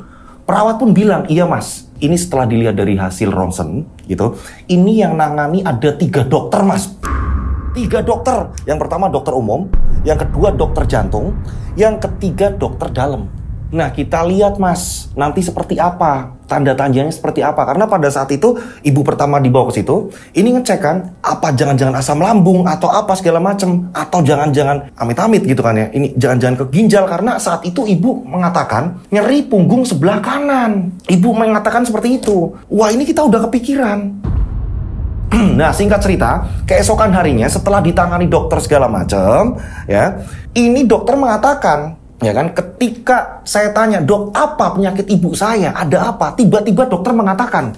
Perawat pun bilang, iya Mas, ini setelah dilihat dari hasil ronsen gitu, ini yang nangani ada 3 dokter Mas. 3 dokter, yang pertama dokter umum, yang kedua dokter jantung, yang ketiga dokter dalam. Nah kita lihat Mas, nanti seperti apa, tanda-tandanya seperti apa. Karena pada saat itu, ibu pertama dibawa ke situ, ini ngecek kan, apa jangan-jangan asam lambung, atau apa segala macem, atau jangan-jangan amit-amit gitu kan ya, ini jangan-jangan ke ginjal. Karena saat itu ibu mengatakan, nyeri punggung sebelah kanan. Ibu mengatakan seperti itu. Wah ini kita udah kepikiran. Nah singkat cerita, keesokan harinya setelah ditangani dokter segala macem, ya, ini dokter mengatakan, ya kan, ketika saya tanya, Dok, apa penyakit ibu saya? Ada apa? Tiba-tiba dokter mengatakan,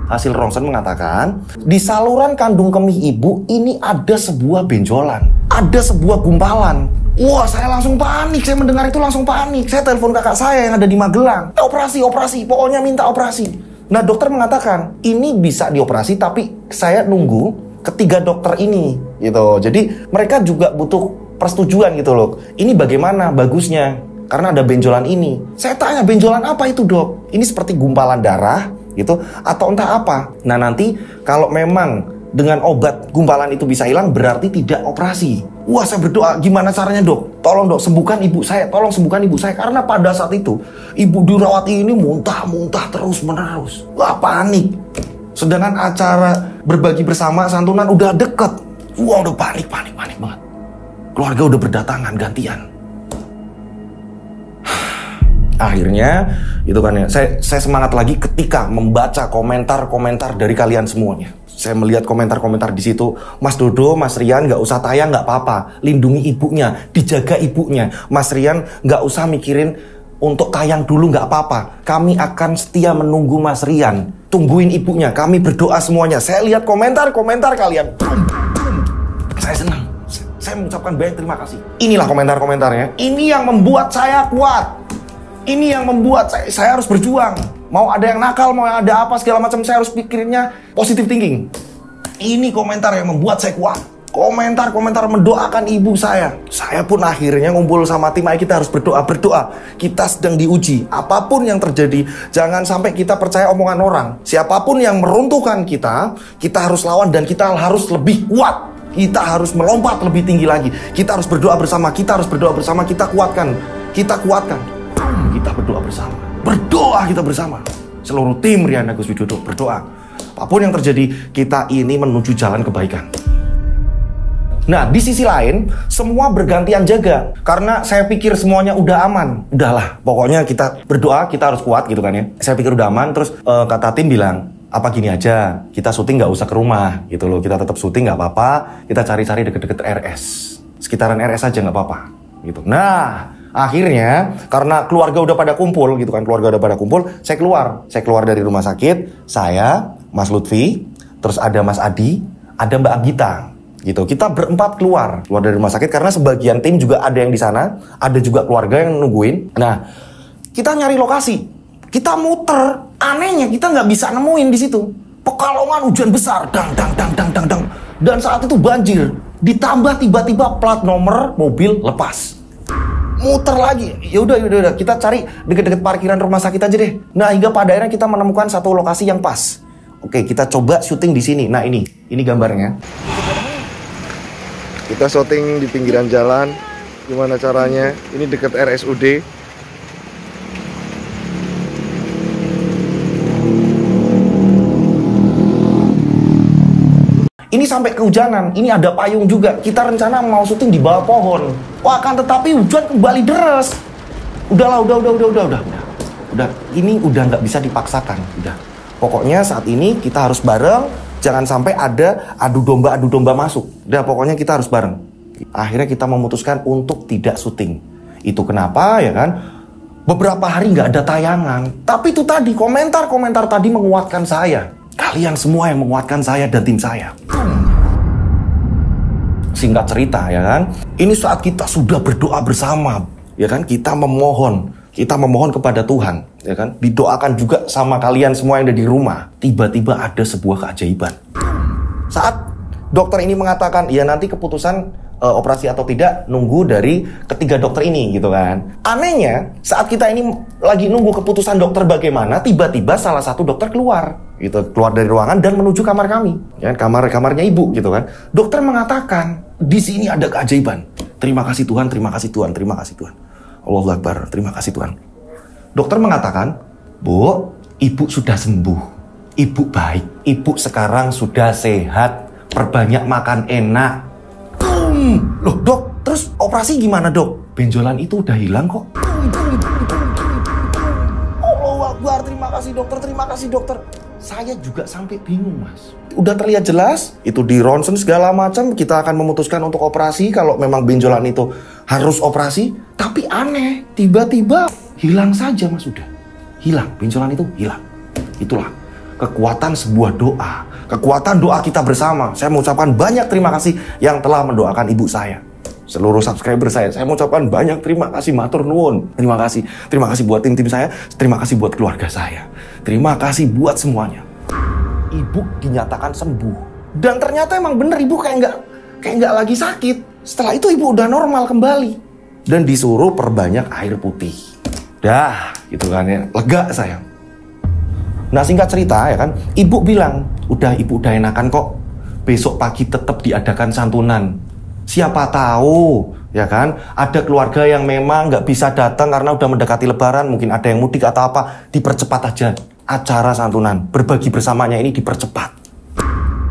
hasil ronsen mengatakan, di saluran kandung kemih ibu ini ada sebuah benjolan, ada sebuah gumpalan. Wah, saya langsung panik. Saya mendengar itu langsung panik. Saya telepon kakak saya yang ada di Magelang. Operasi, pokoknya minta operasi. Nah, dokter mengatakan, ini bisa dioperasi, tapi saya nunggu ketiga dokter ini, gitu. Jadi, mereka juga butuh persetujuan gitu loh. Ini bagaimana bagusnya? Karena ada benjolan ini. Saya tanya, benjolan apa itu Dok? Ini seperti gumpalan darah gitu atau entah apa. Nah nanti kalau memang dengan obat gumpalan itu bisa hilang, berarti tidak operasi. Wah saya berdoa, gimana caranya Dok? Tolong Dok, sembuhkan ibu saya. Tolong sembuhkan ibu saya. Karena pada saat itu ibu dirawat ini muntah-muntah terus menerus. Wah panik. Sedangkan acara berbagi bersama santunan udah deket. Wah udah panik banget. Keluarga udah berdatangan gantian. Akhirnya itu kan ya, saya semangat lagi ketika membaca komentar-komentar dari kalian semuanya. Saya melihat komentar-komentar di situ, Mas Dodo, Mas Rian nggak usah tayang nggak apa-apa, lindungi ibunya, dijaga ibunya. Mas Rian nggak usah mikirin untuk tayang dulu nggak apa-apa. Kami akan setia menunggu Mas Rian, tungguin ibunya. Kami berdoa semuanya. Saya lihat komentar-komentar kalian, saya senang. Saya mengucapkan banyak terima kasih. Inilah komentar-komentarnya. Ini yang membuat saya kuat. Ini yang membuat saya harus berjuang. Mau ada yang nakal, mau ada apa segala macam, saya harus pikirinnya positive thinking. Ini komentar yang membuat saya kuat. Komentar-komentar mendoakan ibu saya. Saya pun akhirnya ngumpul sama tim, ayo kita harus berdoa. Kita sedang diuji. Apapun yang terjadi, jangan sampai kita percaya omongan orang. Siapapun yang meruntuhkan kita harus lawan dan kita harus lebih kuat. Kita harus melompat lebih tinggi lagi. Kita harus berdoa bersama. Kita kuatkan. Kita berdoa bersama. Kita bersama. Seluruh tim Rian Agus Widodo berdoa. Apapun yang terjadi, kita ini menuju jalan kebaikan. Nah, di sisi lain, semua bergantian jaga. Karena saya pikir semuanya udah aman. Udahlah, pokoknya kita berdoa, kita harus kuat gitu kan ya. Saya pikir udah aman, terus kata tim bilang, apa gini aja, kita syuting nggak usah ke rumah gitu loh, kita tetap syuting nggak apa-apa, kita cari-cari deket-deket RS, sekitaran RS aja nggak apa-apa gitu. Nah akhirnya karena keluarga udah pada kumpul gitu kan, saya keluar dari rumah sakit, saya, Mas Lutfi, terus ada Mas Adi, ada Mbak Agita gitu. Kita berempat keluar dari rumah sakit karena sebagian tim juga ada yang di sana, ada juga keluarga yang nungguin. Nah kita nyari lokasi. Kita muter, anehnya kita nggak bisa nemuin di situ. Pekalongan hujan besar, dang. Dan saat itu banjir, ditambah tiba-tiba plat nomor mobil lepas. muter lagi. Ya udah, kita cari deket-deket parkiran rumah sakit aja deh. Nah, hingga pada akhirnya kita menemukan satu lokasi yang pas. Oke, kita coba syuting di sini. Nah, ini gambarnya. Kita syuting di pinggiran jalan. Gimana caranya? Ini dekat RSUD. Ini sampai kehujanan, ini ada payung juga. Kita rencana mau syuting di bawah pohon. Wah, akan tetapi hujan kembali deras. Udahlah, udah. Ini udah nggak bisa dipaksakan. Udah. Pokoknya saat ini kita harus bareng. Jangan sampai ada adu domba masuk. Udah, pokoknya kita harus bareng. Akhirnya kita memutuskan untuk tidak syuting. Itu kenapa ya kan? Beberapa hari nggak ada tayangan. Tapi itu tadi komentar tadi menguatkan saya. Kalian semua yang menguatkan saya dan tim saya. Singkat cerita ya kan, ini saat kita sudah berdoa bersama, ya kan, kita memohon kepada Tuhan, ya kan, didoakan juga sama kalian semua yang ada di rumah. Tiba-tiba ada sebuah keajaiban. Saat dokter ini mengatakan, ya nanti keputusan operasi atau tidak nunggu dari ketiga dokter ini gitu kan. Anehnya saat kita ini lagi nunggu keputusan dokter bagaimana, tiba-tiba salah satu dokter keluar dari ruangan dan menuju kamar kami, ya, kamarnya ibu gitu kan. Dokter mengatakan di sini ada keajaiban. Terima kasih Tuhan. Allahu Akbar, terima kasih Tuhan. Dokter mengatakan, Bu, ibu sudah sembuh, ibu baik, ibu sekarang sudah sehat, perbanyak makan enak. Loh dok, terus operasi gimana dok? Benjolan itu udah hilang kok. Allahu Akbar, terima kasih dokter. Saya juga sampai bingung mas. Udah terlihat jelas, itu di ronsen segala macam. Kita akan memutuskan untuk operasi kalau memang benjolan itu harus operasi. Tapi aneh, tiba-tiba hilang saja mas, udah hilang, benjolan itu hilang. Itulah kekuatan sebuah doa. Kekuatan doa kita bersama. Saya mengucapkan banyak terima kasih yang telah mendoakan ibu saya. Seluruh subscriber saya mengucapkan banyak terima kasih, matur nuwun. Terima kasih buat tim saya. Terima kasih buat keluarga saya. Terima kasih buat semuanya. Ibu dinyatakan sembuh. Dan ternyata emang bener ibu kayak nggak lagi sakit. Setelah itu ibu udah normal kembali. Dan disuruh perbanyak air putih. Dah, gitu kan ya. Lega sayang. Nah singkat cerita ya kan, ibu bilang, ibu udah enakan kok. Besok pagi tetap diadakan santunan. Siapa tahu ya kan, ada keluarga yang memang nggak bisa datang karena udah mendekati lebaran, mungkin ada yang mudik atau apa, dipercepat aja acara santunan, berbagi bersamanya ini dipercepat.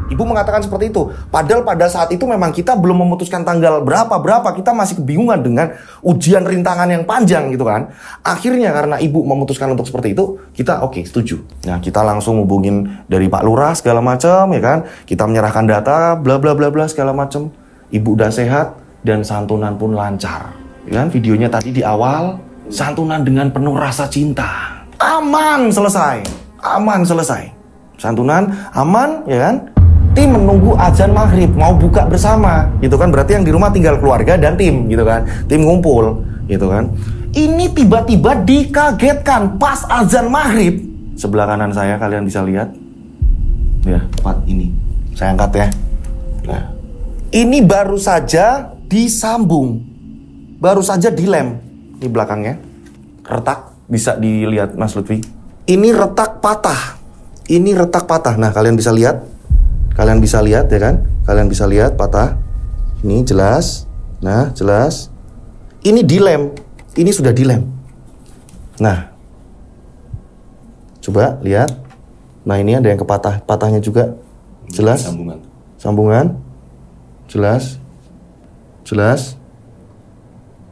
Ibu mengatakan seperti itu. Padahal pada saat itu memang kita belum memutuskan tanggal berapa, kita masih kebingungan dengan ujian rintangan yang panjang gitu kan. Akhirnya karena ibu memutuskan untuk seperti itu, kita oke, setuju. Nah, kita langsung hubungin dari Pak Lurah segala macam ya kan. Kita menyerahkan data bla bla bla bla segala macam. Ibu udah sehat dan santunan pun lancar. Ya kan, videonya tadi di awal, santunan dengan penuh rasa cinta. Aman selesai. Santunan aman ya kan. Tim menunggu azan maghrib mau buka bersama gitu kan, berarti yang di rumah tinggal keluarga dan tim gitu kan, tim ngumpul gitu kan. Ini tiba-tiba dikagetkan pas azan maghrib. Sebelah kanan saya kalian bisa lihat ya, tempat ini saya angkat ya. Nah, ini baru saja disambung, baru saja dilem. Ini belakangnya retak, bisa dilihat Mas Lutfi. Ini retak patah. Nah kalian bisa lihat ya kan? Kalian bisa lihat patah. Ini jelas. Nah, jelas. Ini dilem. Ini sudah dilem. Nah. Coba lihat. Nah, ini ada yang patahnya juga. Jelas. Sambungan. Jelas.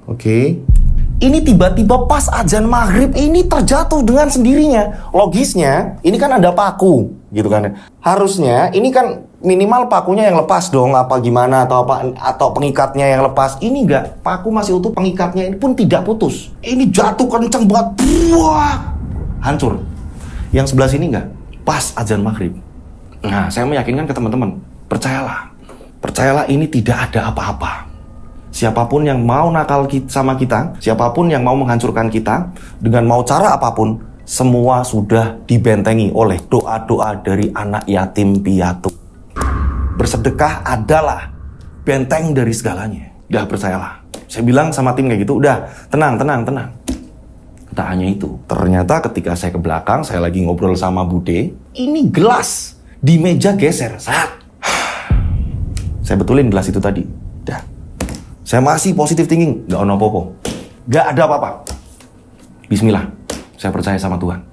Oke. Ini tiba-tiba pas azan maghrib ini terjatuh dengan sendirinya. Logisnya, ini kan ada paku, gitu kan. Harusnya ini kan minimal pakunya yang lepas dong, apa gimana atau pengikatnya yang lepas. Ini enggak, paku masih utuh, pengikatnya ini pun tidak putus. Ini jatuh kenceng banget, buah, hancur. Yang sebelah sini enggak, pas azan maghrib. Nah, saya meyakinkan ke teman-teman, percayalah ini tidak ada apa-apa. Siapapun yang mau nakal sama kita, siapapun yang mau menghancurkan kita, dengan mau cara apapun, semua sudah dibentengi oleh doa-doa dari anak yatim piatu. Bersedekah adalah benteng dari segalanya. Dah percayalah. Saya bilang sama tim kayak gitu, udah tenang. Tak hanya itu, ternyata ketika saya ke belakang, saya lagi ngobrol sama Bude, ini gelas di meja geser. Saya betulin gelas itu tadi. Dah. Saya masih positive thinking, gak ono apa-apa. Gak ada apa-apa. Bismillah, saya percaya sama Tuhan.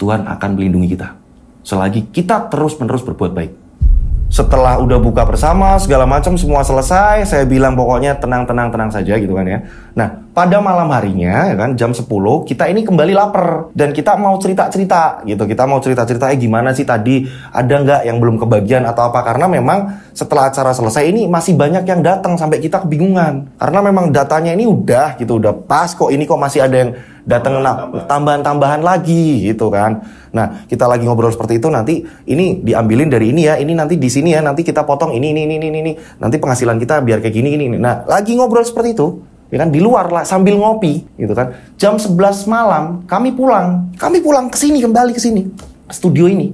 Tuhan akan melindungi kita selagi kita terus-menerus berbuat baik. Setelah udah buka bersama, segala macam semua selesai, saya bilang pokoknya tenang saja gitu kan ya. Nah, pada malam harinya ya kan jam 10 kita ini kembali lapar dan kita mau cerita-cerita gitu. Kita mau cerita-cerita gimana sih tadi, ada nggak yang belum kebagian atau apa, karena memang setelah acara selesai ini masih banyak yang datang sampai kita kebingungan. Karena memang datanya ini udah pas kok, ini kok masih ada yang datang tambahan-tambahan lagi gitu kan. Nah, kita lagi ngobrol seperti itu, nanti ini diambilin dari ini ya, ini nanti di sini ya, nanti kita potong ini. Nanti penghasilan kita biar kayak gini. Nah, lagi ngobrol seperti itu, ya kan, di luar lah sambil ngopi gitu kan. Jam 11 malam kami pulang kembali ke sini. Studio ini.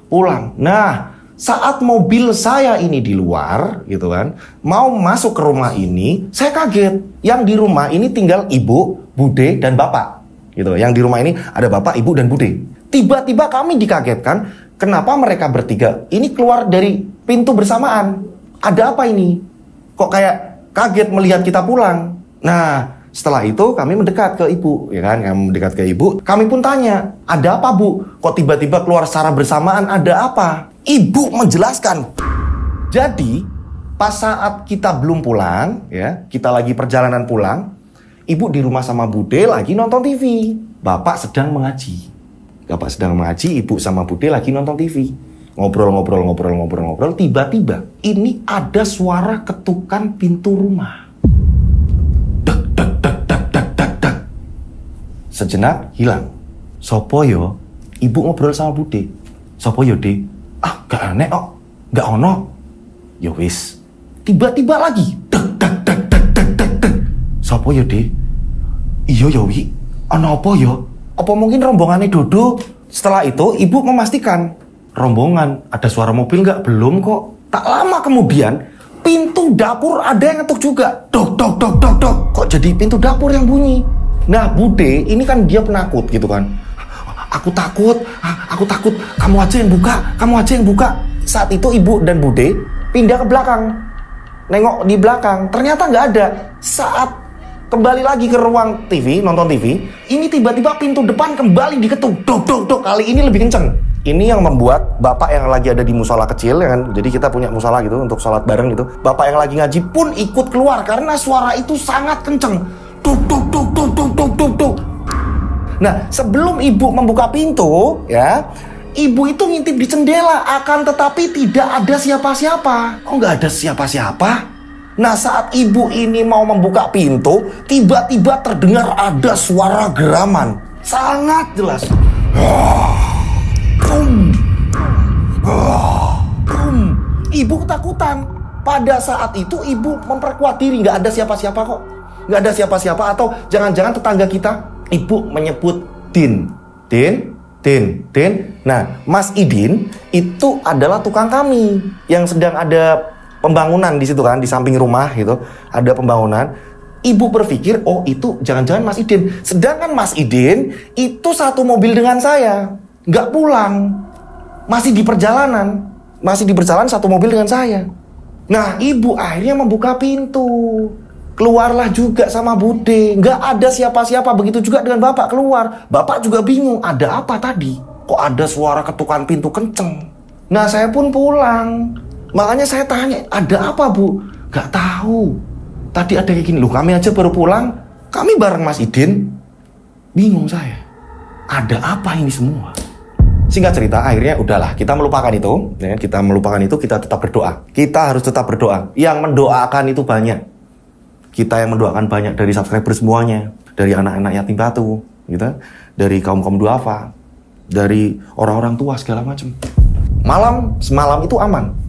Pulang. Nah, saat mobil saya ini di luar gitu kan, mau masuk ke rumah ini, saya kaget. Yang di rumah ini tinggal ibu, Bude, dan bapak gitu. Yang di rumah ini ada bapak, ibu, dan Bude. Tiba-tiba kami dikagetkan, kenapa mereka bertiga ini keluar dari pintu bersamaan. Ada apa ini? Kok kayak kaget melihat kita pulang. Nah, setelah itu kami mendekat ke ibu, ya kan? Kami mendekat ke ibu, kami pun tanya, ada apa Bu? Kok tiba-tiba keluar secara bersamaan, ada apa? Ibu menjelaskan. Jadi, pas saat kita belum pulang, ya, kita lagi perjalanan pulang, ibu di rumah sama Bude lagi nonton TV. Bapak sedang mengaji. Ibu sama Bude lagi nonton TV. Ngobrol. Tiba-tiba ini ada suara ketukan pintu rumah. Dak. Sejenak hilang. Sopo yo? Ibu ngobrol sama Bude. Sopo yo, De? Gak aneh kok. Gak ono. Ya wis. Tiba-tiba lagi. Dak. Sopo yo, De? Iya ya wi. Ono apa yo? Apa mungkin rombongannya Dodo? Setelah itu ibu memastikan, rombongan, ada suara mobil nggak? Belum kok. Tak lama kemudian pintu dapur ada yang ngetuk juga. Dok. Kok jadi pintu dapur yang bunyi? Nah, Bude ini kan dia penakut gitu kan. Aku takut. Kamu aja yang buka. Saat itu ibu dan Bude pindah ke belakang. Nengok di belakang, ternyata nggak ada. Saat kembali lagi ke ruang TV, nonton TV, ini tiba-tiba pintu depan kembali diketuk. Dok. Kali ini lebih kenceng. Ini yang membuat bapak yang lagi ada di musola kecil, ya kan? Jadi kita punya musola gitu untuk sholat bareng gitu. Bapak yang lagi ngaji pun ikut keluar karena suara itu sangat kenceng. Dok. Nah, sebelum ibu membuka pintu, ya, ibu itu ngintip di jendela, akan tetapi tidak ada siapa-siapa. Kok nggak ada siapa-siapa? Nah, saat ibu ini mau membuka pintu, tiba-tiba terdengar ada suara geraman. Sangat jelas. Ibu ketakutan. Pada saat itu ibu memperkuat diri, nggak ada siapa-siapa kok. Nggak ada siapa-siapa, atau jangan-jangan tetangga kita. Ibu menyebut Din. Nah, Mas Idin itu adalah tukang kami yang sedang ada pembangunan di situ kan, di samping rumah gitu, ada pembangunan. Ibu berpikir, oh itu jangan-jangan Mas Idin. Sedangkan Mas Idin itu satu mobil dengan saya, nggak pulang, masih di perjalanan satu mobil dengan saya. Nah, ibu akhirnya membuka pintu, keluarlah juga sama Bude, nggak ada siapa-siapa. Begitu juga dengan bapak keluar, bapak juga bingung, ada apa tadi? Kok ada suara ketukan pintu kenceng? Nah, saya pun pulang. Makanya saya tanya, ada apa Bu? Gak tahu. Tadi ada kayak gini. Loh, kami aja baru pulang. Kami bareng Mas Idin. Bingung saya. Ada apa ini semua? Singkat cerita, akhirnya udahlah. Kita melupakan itu. Ya, kita tetap berdoa. Kita harus tetap berdoa. Yang mendoakan itu banyak. Kita yang mendoakan banyak. Dari subscriber semuanya. Dari anak-anak yatim piatu. Gitu. Dari kaum-kaum duafa. Dari orang-orang tua segala macam. Semalam itu aman.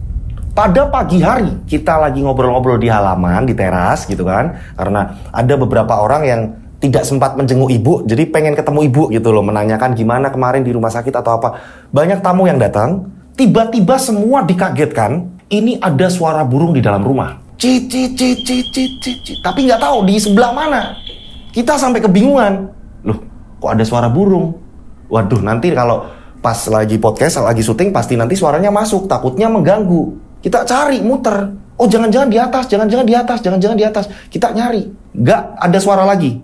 Pada pagi hari, kita lagi ngobrol-ngobrol di halaman, di teras gitu kan. Karena ada beberapa orang yang tidak sempat menjenguk ibu, jadi pengen ketemu ibu gitu loh, menanyakan gimana kemarin di rumah sakit atau apa. Banyak tamu yang datang, tiba-tiba semua dikagetkan, ini ada suara burung di dalam rumah. Tapi nggak tahu di sebelah mana. Kita sampai kebingungan. Loh, kok ada suara burung? Waduh, nanti kalau pas lagi podcast, lagi syuting, pasti nanti suaranya masuk. Takutnya mengganggu. Kita cari, muter. Oh, jangan-jangan di atas, jangan-jangan di atas, jangan-jangan di atas. Kita nyari. Nggak ada suara lagi.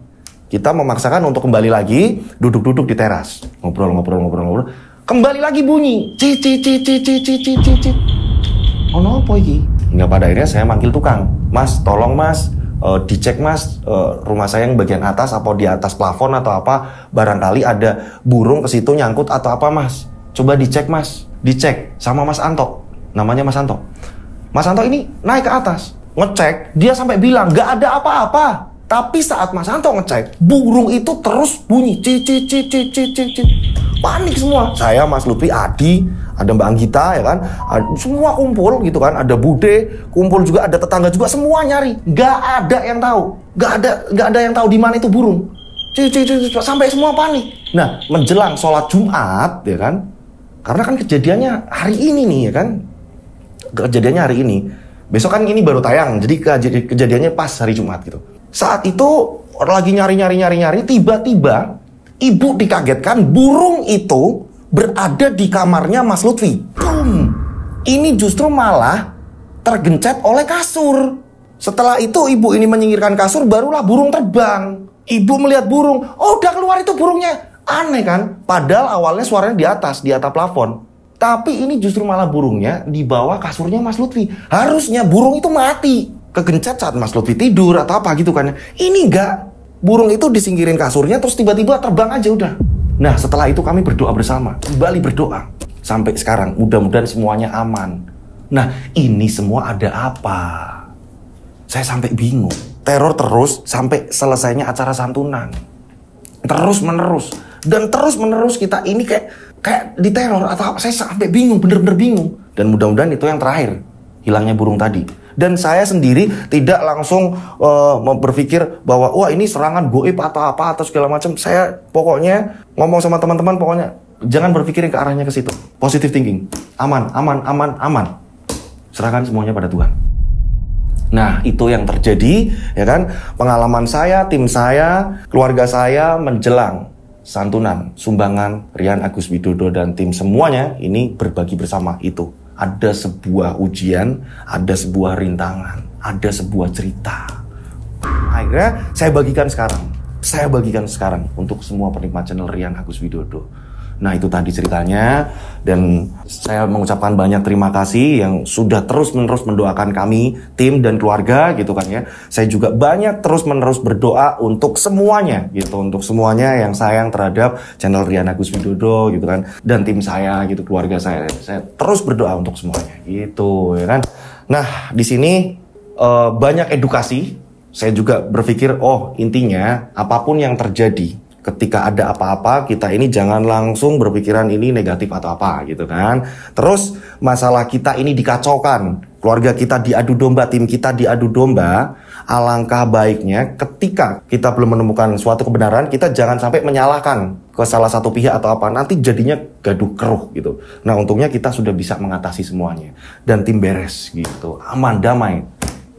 Kita memaksakan untuk kembali lagi, duduk-duduk di teras. Ngobrol. Kembali lagi bunyi. Oh, nopo iki? Hingga pada akhirnya saya manggil tukang. Mas, tolong mas, dicek mas, rumah saya yang bagian atas apa di atas plafon atau apa, barangkali ada burung ke situ nyangkut atau apa mas. Coba dicek mas. Dicek sama Mas Anto. Namanya Mas Anto. Mas Anto ini naik ke atas, ngecek, dia sampai bilang nggak ada apa-apa. Tapi saat Mas Anto ngecek, burung itu terus bunyi. Panik semua. Saya, Mas Lutfi, Adi, ada Mbak Anggita, ya kan, semua kumpul gitu kan, ada Bude kumpul juga, ada tetangga juga, semua nyari, nggak ada yang tahu, nggak ada yang tahu di mana itu burung, sampai semua panik. Nah, menjelang sholat Jumat, ya kan, karena kan kejadiannya hari ini nih, ya kan, kejadiannya hari ini, besok kan ini baru tayang, jadi kejadiannya pas hari Jumat gitu. Saat itu lagi nyari, tiba-tiba ibu dikagetkan burung itu berada di kamarnya Mas Lutfi. Boom. Ini justru malah tergencet oleh kasur. Setelah itu ibu ini menyingkirkan kasur, barulah burung terbang. Ibu melihat burung, oh udah keluar itu burungnya. Aneh kan? Padahal awalnya suaranya di atap plafon. Tapi ini justru malah burungnya di bawah kasurnya Mas Lutfi. Harusnya burung itu mati, kegencet saat Mas Lutfi tidur atau apa gitu kan. Ini enggak. Burung itu disingkirin kasurnya terus tiba-tiba terbang aja udah. Nah, setelah itu kami berdoa bersama, kembali berdoa. Sampai sekarang, mudah-mudahan semuanya aman. Nah, ini semua ada apa? Saya sampai bingung. Teror terus sampai selesainya acara santunan. Terus-menerus. Dan terus-menerus kita ini kayak diteror atau apa. Saya sampai bingung, bener-bener bingung. Dan mudah-mudahan itu yang terakhir, hilangnya burung tadi. Dan saya sendiri tidak langsung berpikir bahwa wah ini serangan goib atau apa atau segala macam. Saya pokoknya ngomong sama teman-teman, pokoknya jangan berpikirin ke arahnya ke situ. Positive thinking. Aman. Serahkan semuanya pada Tuhan. Nah, itu yang terjadi, ya kan? Pengalaman saya, tim saya, keluarga saya menjelang santunan, sumbangan Rian Agus Widodo dan tim semuanya ini berbagi bersama itu. Ada sebuah ujian, ada sebuah rintangan, ada sebuah cerita. Akhirnya saya bagikan sekarang untuk semua penikmat channel Rian Agus Widodo. Nah, itu tadi ceritanya, dan saya mengucapkan banyak terima kasih yang sudah terus-menerus mendoakan kami, tim dan keluarga gitu kan ya. Saya juga banyak terus-menerus berdoa untuk semuanya gitu, untuk semuanya yang sayang terhadap channel Rian Agus Widodo gitu kan, dan tim saya gitu, keluarga saya. Saya terus berdoa untuk semuanya gitu ya kan. Nah, di sini banyak edukasi. Saya juga berpikir, oh intinya apapun yang terjadi, ketika ada apa-apa, kita ini jangan langsung berpikiran ini negatif atau apa gitu kan. Terus masalah kita ini dikacaukan, keluarga kita diadu domba, tim kita diadu domba. Alangkah baiknya ketika kita belum menemukan suatu kebenaran, kita jangan sampai menyalahkan ke salah satu pihak atau apa. Nanti jadinya gaduh keruh gitu. Nah, untungnya kita sudah bisa mengatasi semuanya. Dan tim beres gitu, aman, damai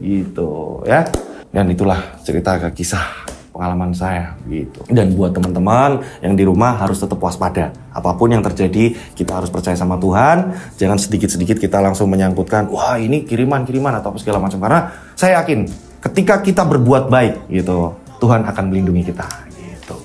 gitu ya. Dan itulah cerita kisah pengalaman saya gitu. Dan buat teman-teman yang di rumah harus tetap waspada. Apapun yang terjadi, kita harus percaya sama Tuhan. Jangan sedikit-sedikit kita langsung menyangkutkan, wah ini kiriman atau apa segala macam. Karena saya yakin ketika kita berbuat baik gitu, Tuhan akan melindungi kita gitu.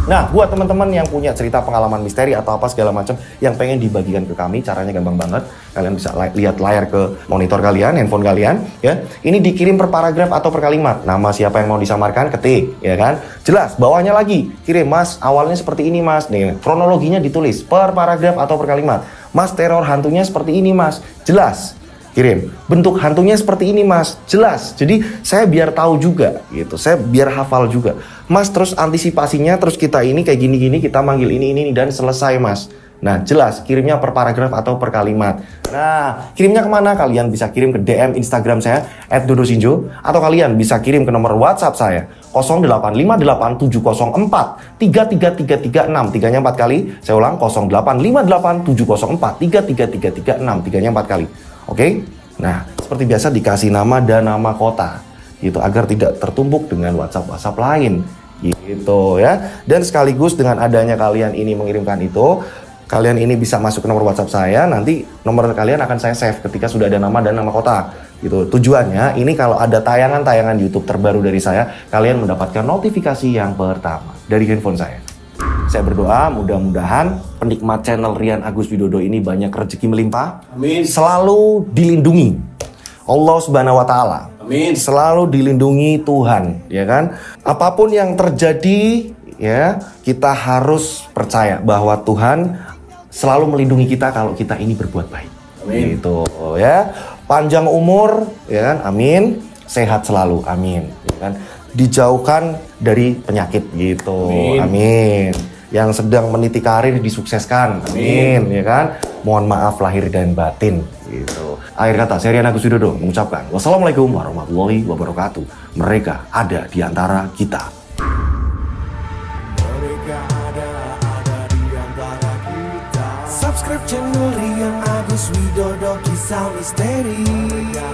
Nah, buat teman-teman yang punya cerita pengalaman misteri atau apa segala macam yang pengen dibagikan ke kami, caranya gampang banget. Kalian bisa lihat layar ke monitor kalian, handphone kalian, ya. Ini dikirim per paragraf atau per kalimat. Nama siapa yang mau disamarkan, ketik, ya kan? Jelas, bawahnya lagi, kirim, Mas, awalnya seperti ini, Mas. Nih, kronologinya ditulis per paragraf atau per kalimat. Mas, teror hantunya seperti ini, Mas. Jelas. Kirim, bentuk hantunya seperti ini, Mas. Jelas. Jadi saya biar tahu juga gitu. Saya biar hafal juga. Mas, terus antisipasinya, terus kita ini kayak gini-gini, kita manggil ini dan selesai, Mas. Nah, jelas, kirimnya per paragraf atau per kalimat. Nah, kirimnya kemana? Kalian bisa kirim ke DM Instagram saya @dodosinjo, atau kalian bisa kirim ke nomor WhatsApp saya 085870433336, tiganya 4 kali. Saya ulang, 085870433336, tiganya 4 kali. Oke? Nah, seperti biasa dikasih nama dan nama kota gitu agar tidak tertumpuk dengan WhatsApp lain gitu ya. Dan sekaligus dengan adanya kalian ini mengirimkan itu, kalian ini bisa masuk ke nomor WhatsApp saya, nanti nomor kalian akan saya save ketika sudah ada nama dan nama kota gitu. Tujuannya ini kalau ada tayangan-tayangan YouTube terbaru dari saya, kalian mendapatkan notifikasi yang pertama dari handphone saya. Saya berdoa mudah-mudahan penikmat channel Rian Agus Widodo ini banyak rezeki melimpah. Amin. Selalu dilindungi Allah Subhanahu wa taala. Amin. Selalu dilindungi Tuhan, ya kan? Apapun yang terjadi, ya, kita harus percaya bahwa Tuhan selalu melindungi kita kalau kita ini berbuat baik. Amin. Gitu, ya. Panjang umur, ya kan? Amin. Sehat selalu, amin. Ya kan? Dijauhkan dari penyakit gitu. Amin. Yang sedang meniti karir disukseskan. Amin, ya kan? Mohon maaf lahir dan batin gitu. Akhir kata, saya Rian Agus Widodo mengucapkan wassalamualaikum warahmatullahi wabarakatuh. Mereka ada di antara kita. Mereka ada di antara kita. Subscribe channel Rian Agus Widodo, kisah misteri. Mereka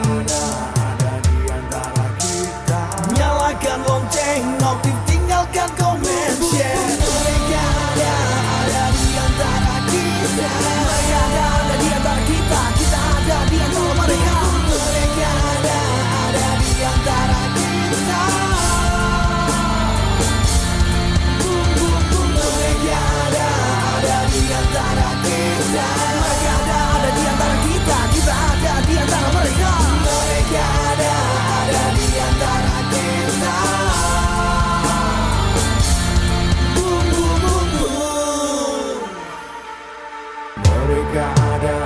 ada di antara kita. Nyalakan lonceng, notif, tinggalkan komen, share. Mereka ada di antara kita. Mereka ada di antara kita. Kita ada di antara mereka. Mereka ada di antara kita. Mereka ada di antara kita. Mereka ada di antara kita. Kita ada di antara mereka. Mereka ada di antara kita. Mereka ada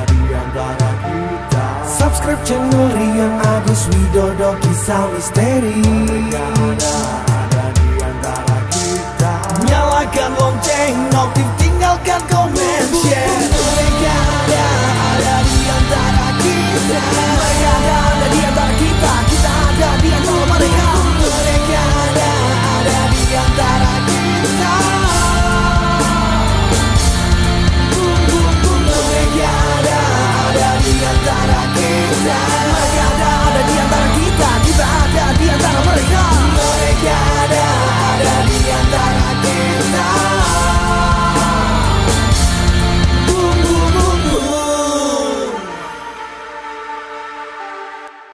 di antara kita. Subscribe channel Rian Agus Widodo, kisah misteri. Mereka ada di antara kita. Nyalakan lonceng, notif, tinggalkan komen.